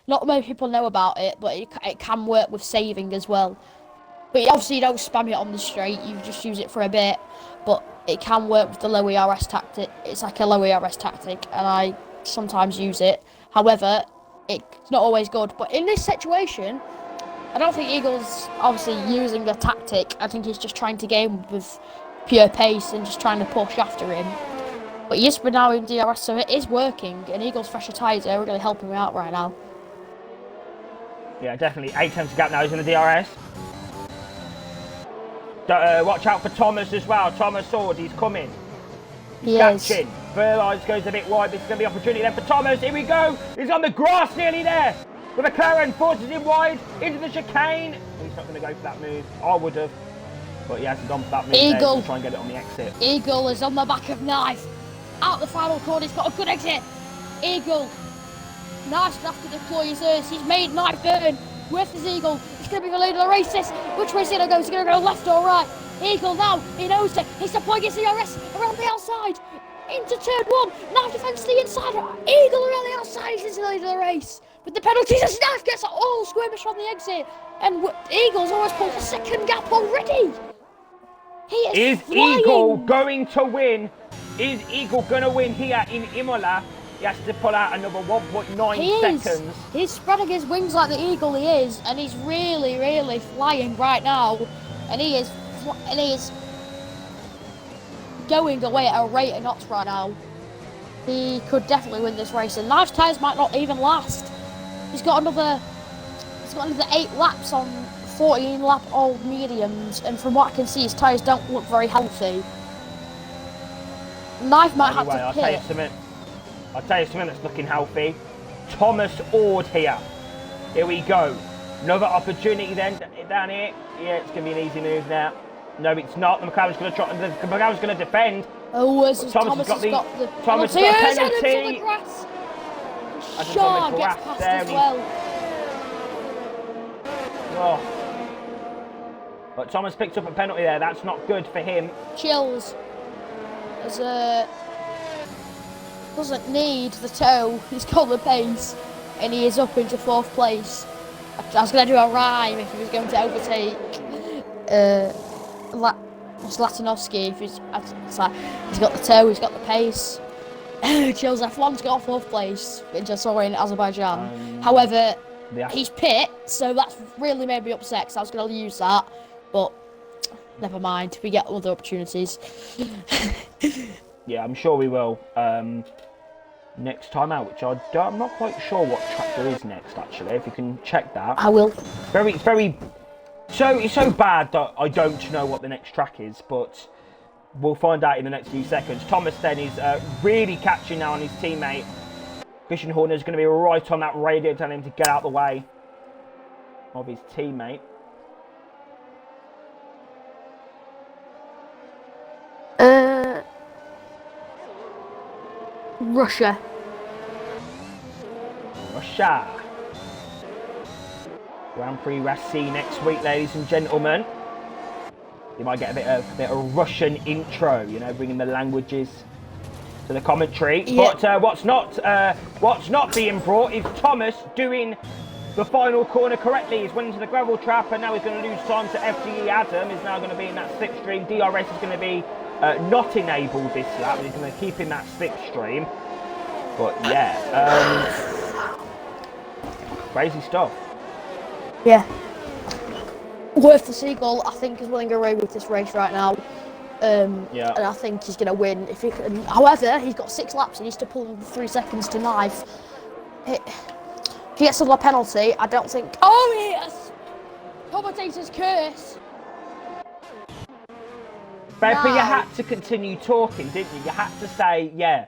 not many people know about it, but it can work with saving as well. But obviously you don't spam it on the straight, you just use it for a bit, but it can work with the low ERS tactic. It's like a low ERS tactic, and I sometimes use it. However, it's not always good. But in this situation, I don't think Eagle's obviously using the tactic. I think he's just trying to game with pure pace and just trying to push after him. But he is now in DRS, so it is working, and Eagle's fresher tyres are really helping him out right now. Yeah, definitely. 8 tenths gap now, he's in the DRS. Watch out for Thomas as well. Thomas Sword, he's coming. He's catching. Verlies goes a bit wide. This is going to be opportunity then for Thomas. Here we go. He's on the grass nearly there. The McLaren forces him wide into the chicane. He's not going to go for that move. I would have. But he hasn't gone for that move. Eagle. There to try and get it on the exit. Eagle is on the back of Knife. Out the final corner. He's got a good exit. Eagle. Knife's going to have to deploy his ears. He's made Knife burn. With his Eagle. He's going to be the leader of the race. Which way is he going to go? Is he going to go left or right? Eagle now. He knows it. He's deploying his ERS around the outside. Into turn 1. Knife defends the inside. Eagle around the outside. He's the leader of the race. With the penalties, as Knife gets all skirmish on the exit. And Eagle's almost pulled a second gap already. He is flying. Eagle going to win? Is Eagle going to win here in Imola? He has to pull out another 1.9 seconds. He's spreading his wings like the eagle he is, and he's really, really flying right now. And he is going away at a rate of knots right now. He could definitely win this race, and Knife's tyres might not even last. He's got another 8 laps on 14 lap old mediums, and from what I can see, his tyres don't look very healthy. Knife might have to pit. I'll tell you something that's looking healthy. Thomas Ord here. Here we go. Another opportunity then down here. Yeah, it's going to be an easy move now. No, it's not. The McLaren's going to try. The McLaren's going to defend. Oh, Thomas has got the penalty. Shaw gets past as well. Oh. But Thomas picked up a penalty there. That's not good for him. Chills. Doesn't need the toe. He's got the pace, and he is up into 4th place. I was going to do a rhyme if he was going to overtake Latinovsky. He's got the toe, he's got the pace. Chills F1's got 4th place, which I saw in Azerbaijan. However, he's pit, so that's really made me upset because I was going to use that, but never mind. We get other opportunities. Yeah, I'm sure we will. Next time out, which I'm not quite sure what track there is next, actually. If you can check that. I will. It's so bad that I don't know what the next track is, but we'll find out in the next few seconds. Thomas then is really catching now on his teammate. Christian Horner is going to be right on that radio telling him to get out the way of his teammate. Russia. Grand Prix Racine next week, ladies and gentlemen. You might get a bit of Russian intro, you know, bringing the languages to the commentary. Yeah. But what's not being brought is Thomas doing the final corner correctly. He's went into the gravel trap and now he's going to lose time to FTE. Adam is now going to be in that slipstream. DRS is going to be not enabled this lap. He's going to keep in that slipstream. But yeah, crazy stuff. Yeah. Worth the Seagull, I think, is winning away with this race right now. Yeah. And I think he's going to win. If he can. However, he's got 6 laps. He needs to pull 3 seconds to knife. If he gets another penalty, I don't think. Oh, yes! Commentator's curse. But you had to continue talking, didn't you? You had to say, yeah,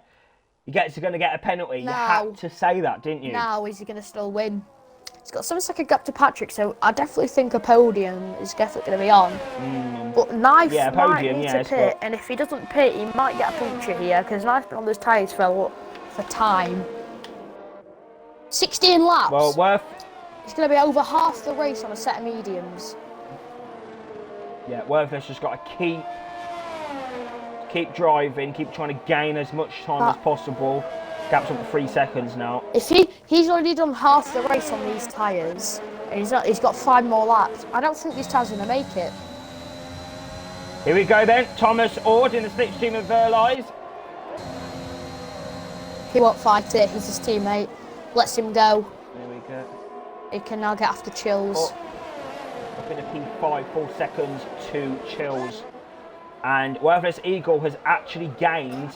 you're going to get a penalty. No. You had to say that, didn't you? Now, is he going to still win? He's got 7 second gap to Patrick, so I definitely think a podium is definitely going to be on. But Knife might need to pit, and if he doesn't pit, he might get a puncture here, because Knife's been on those tyres for time. 16 laps. Well, worth. He's going to be over half the race on a set of mediums. Yeah, Worthless just got to keep driving, keep trying to gain as much time as possible. Gap's up to 3 seconds now. If he's already done half the race on these tyres, and he's got 5 more laps. I don't think these tyres are going to make it. Here we go then. Thomas Ord in the slipstream of Verlies. He won't fight it. He's his teammate. Lets him go. There we go. He can now get after Chills. Up in a P5, 4 seconds to Chills. And Worthless Eagle has actually gained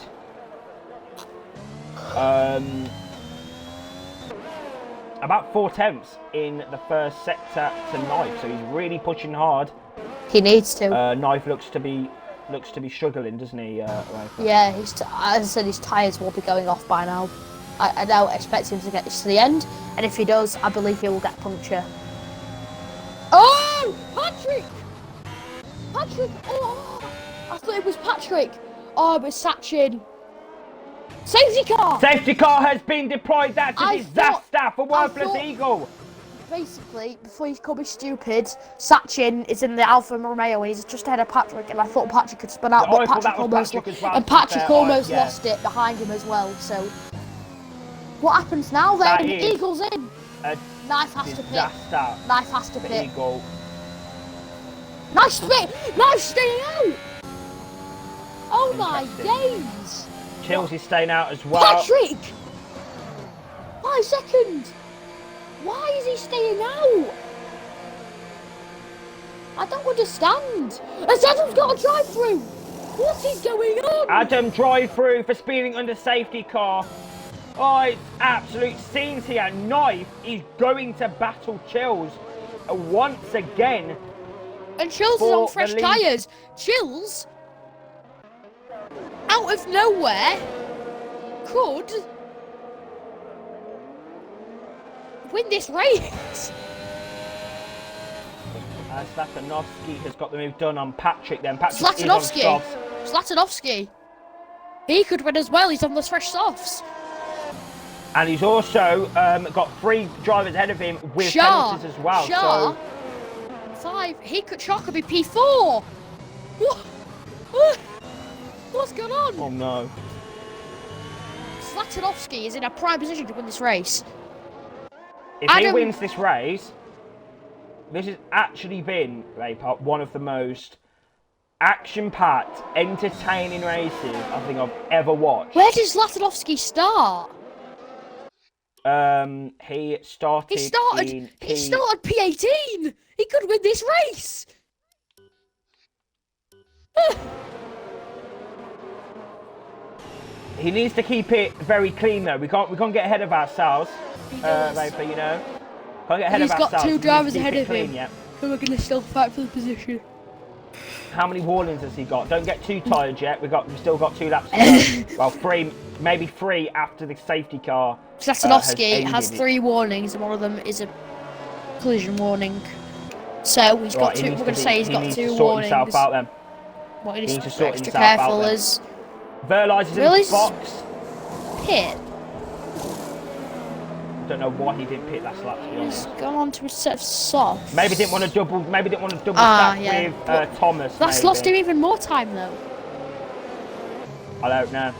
about 4/10 in the first sector to Knife, so he's really pushing hard. He needs to. Knife looks to be struggling, doesn't he? Yeah, as I said, his tyres will be going off by now. I don't expect him to get this to the end, and if he does, I believe he will get a puncture. Oh, Patrick! Patrick! Oh, I thought it was Patrick. Oh, it was Sachin. Safety car! Safety car has been deployed. That's a disaster for Worthless Eagle. Basically, before you call me stupid, Sachin is in the Alfa Romeo and he's just ahead of Patrick, and I thought Patrick could spin out, but Patrick almost lost it behind him as well. So, what happens now then? Eagle's in. Knife has to pit. Knife has to pit. Eagle. Nice spit! Knife staying out! Oh my days! Chills is staying out as well. Patrick! 5 seconds! Why is he staying out? I don't understand. Adam's got a drive through. What is going on? Adam drive through for speeding under safety car. Oh, it's absolute scenes here. Knife is going to battle Chills once again. And Chills is on fresh tyres. Chills, out of nowhere, could win this race. Slatanovsky has got the move done on Patrick then. Patrick Slatanovsky. He could win as well. He's on the fresh softs. And he's also got 3 drivers ahead of him with penalties as well. So 5. Shaw could be P4. What's going on? Oh no. Slatanovsky is in a prime position to win this race. If he wins this race, this has actually been, one of the most action-packed, entertaining races I think I've ever watched. Where did Slatanovsky start? He started P18. He could win this race. He needs to keep it very clean though. We can't get ahead of ourselves. You know. Can't get ahead of ourselves. He's got 2 drivers ahead of him. Who are going to still fight for the position. How many warnings has he got? Don't get too tired yet. We've still got 2 laps to go. Well, 3, maybe 3 after the safety car. Zlatanovsky has 3 warnings, and one of them is a collision warning. So he's got 2. We're going to say he's got 2 warnings. He needs to sort himself out then. What he needs to sort extra himself careful out is. Verlies is in the box. Pit. I don't know why he didn't pit last lap. To be honest. He's gone on to a set of softs. Maybe didn't want to double. Stack yeah. with Thomas. That's lost him even more time though. I don't know.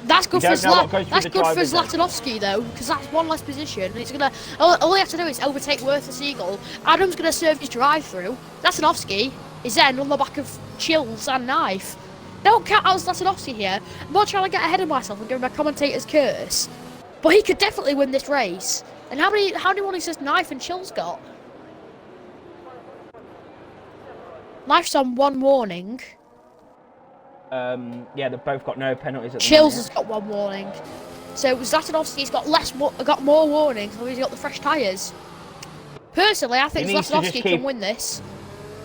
That's good for Zlatanovsky though, because that's 1 less position. And it's gonna. All he has to do is overtake Worthless Eagle. Adam's gonna serve his drive-through. Zlatanovsky is then on the back of Chills and Knife. Don't count out Zlatanovsky here. I'm not trying to get ahead of myself and give him a commentator's curse, but he could definitely win this race. And how many warnings has Knife and Chills got? Knife's on 1 warning. Yeah, they've both got no penalties at the Chills moment. has got 1 warning. So Zlatanovsky's got more warnings, so he's got the fresh tyres. Personally, I think Zlatanovsky can win this,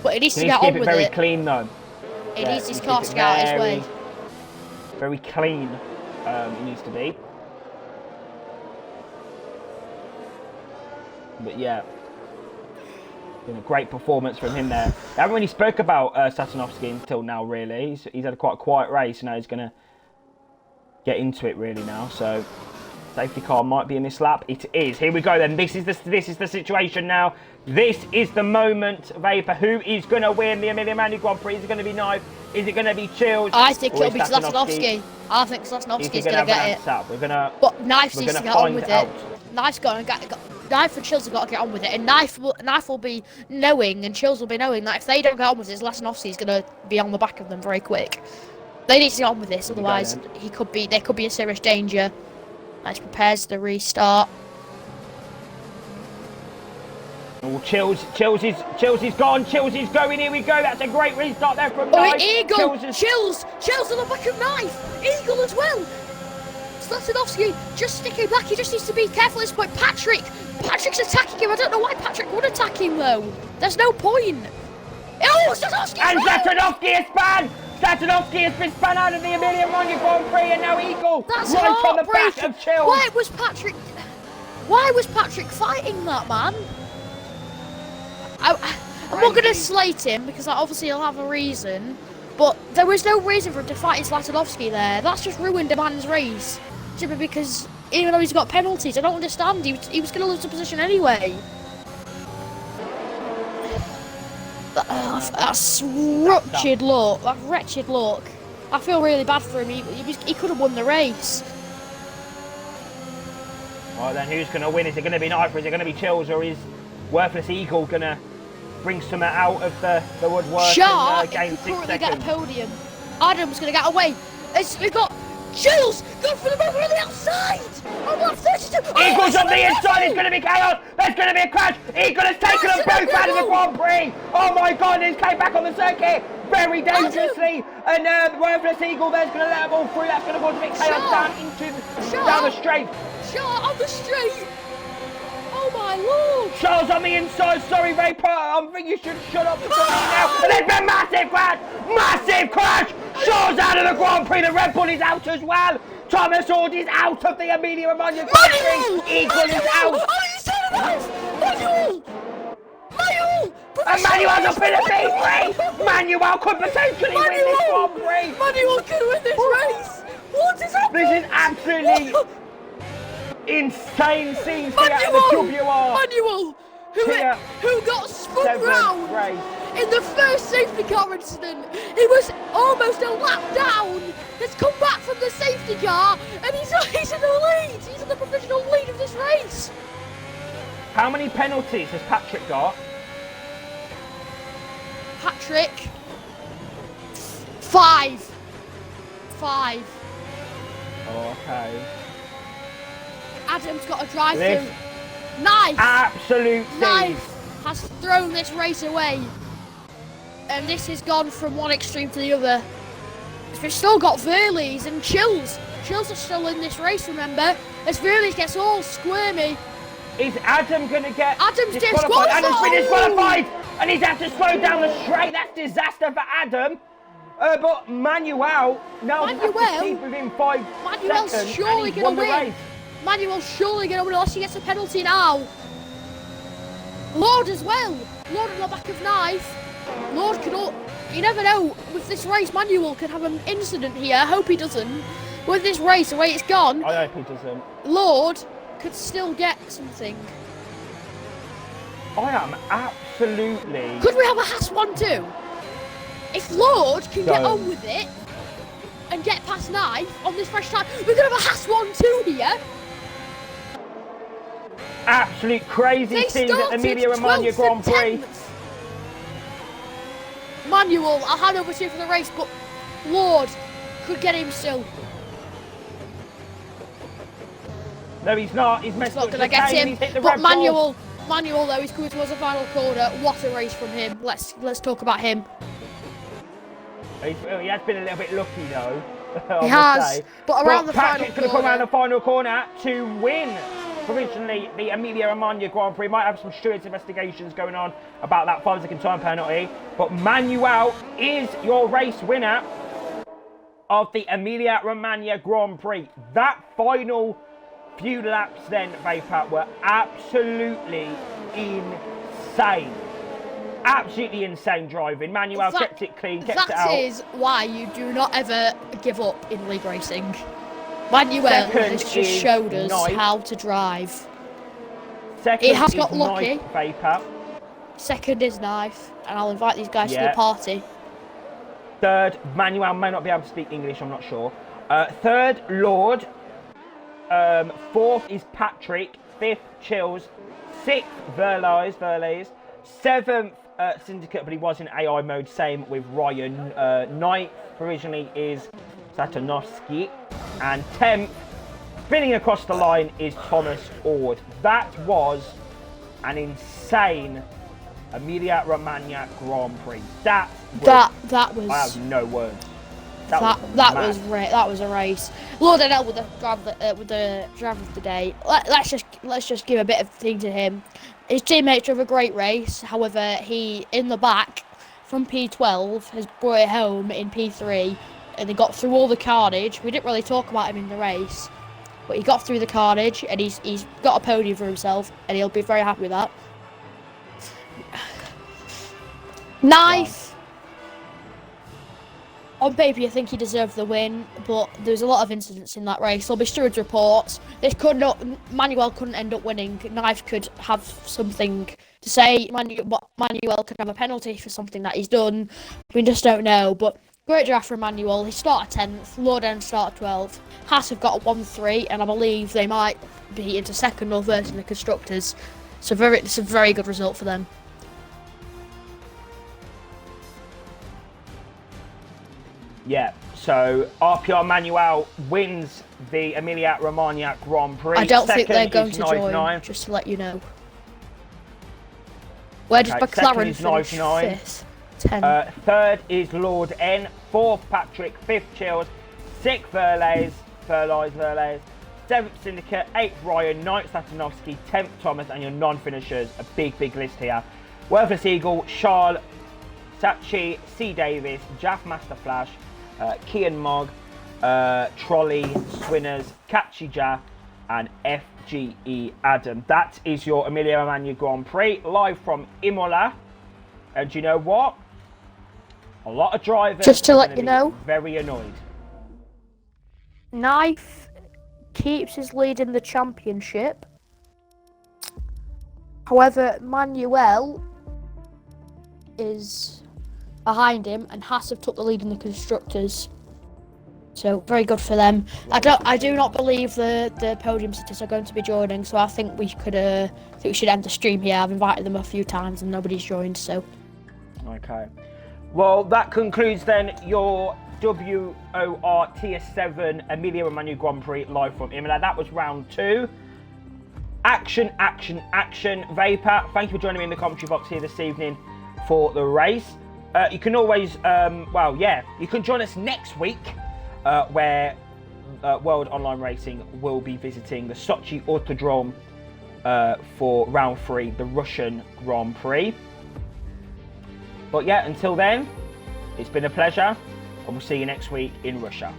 but he needs to get on with it. He needs to keep it very clean though. He needs his car to get out of his way. Very clean, he needs to be. But yeah, been a great performance from him there. I haven't really spoke about Zlatanovsky until now, really. He's had quite a quiet race, and now he's going to get into it really now. So, safety car might be in this lap. It is. Here we go then. This is the situation now. This is the moment, Vapor. Who is going to win the Emilia-Romagna Grand Prix? Is it going to be Knife? Is it going to be Chills? I think it'll be Zlatanovsky. I think Zlatanovsky's going to get it. But Knife needs to get on with it. Knife's going to get. Knife and Chills have got to get on with it, and Knife will be knowing, and Chills will be knowing that if they don't get on with this, Zlatanovsky's going to be on the back of them very quick. They need to get on with this, otherwise there could be a serious danger. Knife prepares the restart. Oh, Chills is gone. Chills is going. Here we go. That's a great restart there from Knife. Eagle, Chills on the back of Knife. Eagle as well. Zlatanovsky just sticking back. He just needs to be careful at this point. Patrick's attacking him. I don't know why Patrick would attack him though. There's no point. Oh, Zlatanovsky! And Zlatanovsky is spun. Zlatanovsky has been spun out of the Emilia-Romagna Grand Prix, and now Eagle right on the back of Chills. Why was Patrick fighting that man? I'm not going to slate him because obviously he'll have a reason, but there was no reason for him to fight Zlatanovsky there. That's just ruined a man's race. Simply because even though he's got penalties, I don't understand. He was going to lose the position anyway. That's wretched luck. That's wretched luck. I feel really bad for him. He could have won the race. Right then, who's going to win? Is it going to be Knife, or is it going to be Chills, or is Worthless Eagle going to bring some out of the woodwork and gain 6 seconds? Get a podium. Adam's going to get away. We've got Chills going for the moment on the outside. On lap 32. Eagle's on the inside. It's going to be chaos. There's going to be a crash. Eagle has taken them both out of the Grand Prix. Oh my God! He's came back on the circuit very dangerously, and Worthless Eagle there's going to let them all through. That's going to cause a bit chaos down the straight. On the straight. Oh my Lord! Charles on the inside. Sorry, Vapor. I think you should shut up now. And there's been massive crash. Massive crash. Charles out of the Grand Prix. The Red Bull is out as well. Thomas Ord is out of the Emilia-Romagna Grand Prix. Eagle is out. Manuel! And Manuel's up in the P3. Manuel could potentially win this Grand Prix. Manuel could win this race. What is happening? This is absolutely insane scenes here at the WOR. Manuel, who got spun round in the first safety car incident. He was almost a lap down. Has come back from the safety car, and he's in the lead. He's in the provisional lead of this race. How many penalties has Patrick got? Patrick, 5. Oh, okay. Adam's got a drive-through. Knife! Absolute Knife has thrown this race away. And this has gone from one extreme to the other. We've still got Verlies and Chills. Chills are still in this race, remember? As Verlies gets all squirmy. Is Adam going to get Adam's disqualified? Adam's been disqualified! disqualified! And he's had to slow down the straight. That's disaster for Adam. But Manuel now has to keep within 5 Manuel's seconds. surely and he's going won to the win. race. Manuel's surely going to win unless he gets a penalty now. Lord as well. Lord on the back of Knife. Lord can all... You never know. With this race, Manuel could have an incident here. I hope he doesn't. With this race, the way it's gone... I hope he doesn't. Lord could still get something. I am absolutely... Could we have a Haas 1-2? If Lord can get on with it and get past Knife on this fresh time, we're going to have a Haas 1-2 here. Absolute crazy scenes at the Emilia-Romagna Grand Prix. Manuel, I'll hand over to you for the race, but Lord could get him still. No, he's not. He's messed He's not up going to get him. He's hit the But red ball. Manuel, though, he's coming towards the final corner. What a race from him. Let's talk about him. He has been a little bit lucky, though. He has, but around the final Patrick's going to come around the final corner to win. Provisionally, the Emilia-Romagna Grand Prix might have some stewards investigations going on about that 5-second time penalty. But Manuel is your race winner of the Emilia-Romagna Grand Prix. That final few laps then, Vapor, were absolutely insane. Absolutely insane driving. Manuel kept it clean, kept it out. That is why you do not ever give up in league racing. Manuel has just showed us how to drive. Second he has got lucky. Vapor. Second is Knife, and I'll invite these guys to the party. Third, Manuel may not be able to speak English, I'm not sure. Third, Lord. Fourth is Patrick. Fifth, Chills. Sixth, Verlaise. Seventh, Syndicate, but he was in AI mode. Same with Ryan. Ninth, provisionally, is Satanovsky. And 10th, spinning across the line, is Thomas Ord. That was an insane Emilia-Romagna Grand Prix. That was. I have no words. That was a race. Lord NL with the driver of the day. Let's just give a bit of thing to him. His teammates drove a great race. However, he in the back from P12 has brought it home in P3, and he got through all the carnage. We didn't really talk about him in the race, but he got through the carnage, and he's got a podium for himself, and he'll be very happy with that. Knife. On paper, you think he deserved the win, but there's a lot of incidents in that race. There'll be stewards' reports. Manuel couldn't end up winning. Knife could have something to say. Manuel could have a penalty for something that he's done. We just don't know. But great draft for Manuel. He started 10th. Lorden started 12th. Haas have got a 1-3, and I believe they might be into second or third in the constructors. So it's a very good result for them. Yeah, so RPR Manuel wins the Emilia-Romagna Grand Prix. I don't think they're going to join, just to let you know. Where does McLaren finish? 5th? 10. Third is Lord N. Fourth, Patrick. Fifth, Chills. Sixth, Verlaise. 7th, Syndicate. 8th, Ryan. 9th, Satanovsky. 10th, Thomas. And your non-finishers. A big list here. Worthless Eagle, Charles, Sachi, C. Davis, Jaff Master Flash, Kian Mogg, Trolley, Swinners, Catchy Jaff, and FGE Adam. That is your Emilia-Romagna Grand Prix, live from Imola. And you know what? A lot of drivers just to let you know, very annoyed. Knife keeps his lead in the championship. However, Manuel is behind him, and Haas have took the lead in the constructors. So very good for them. I do not believe the podium sitters are going to be joining. So I think we should end the stream here. I've invited them a few times and nobody's joined. So okay. Well, that concludes then your WOR Tier 7 Emilia-Romagna Grand Prix live from Imola. That was round 2. Action. Vapor, thank you for joining me in the commentary box here this evening for the race. You can always, you can join us next week where World Online Racing will be visiting the Sochi Autodrome for round 3, the Russian Grand Prix. But yeah, until then, it's been a pleasure, and we'll see you next week in Russia.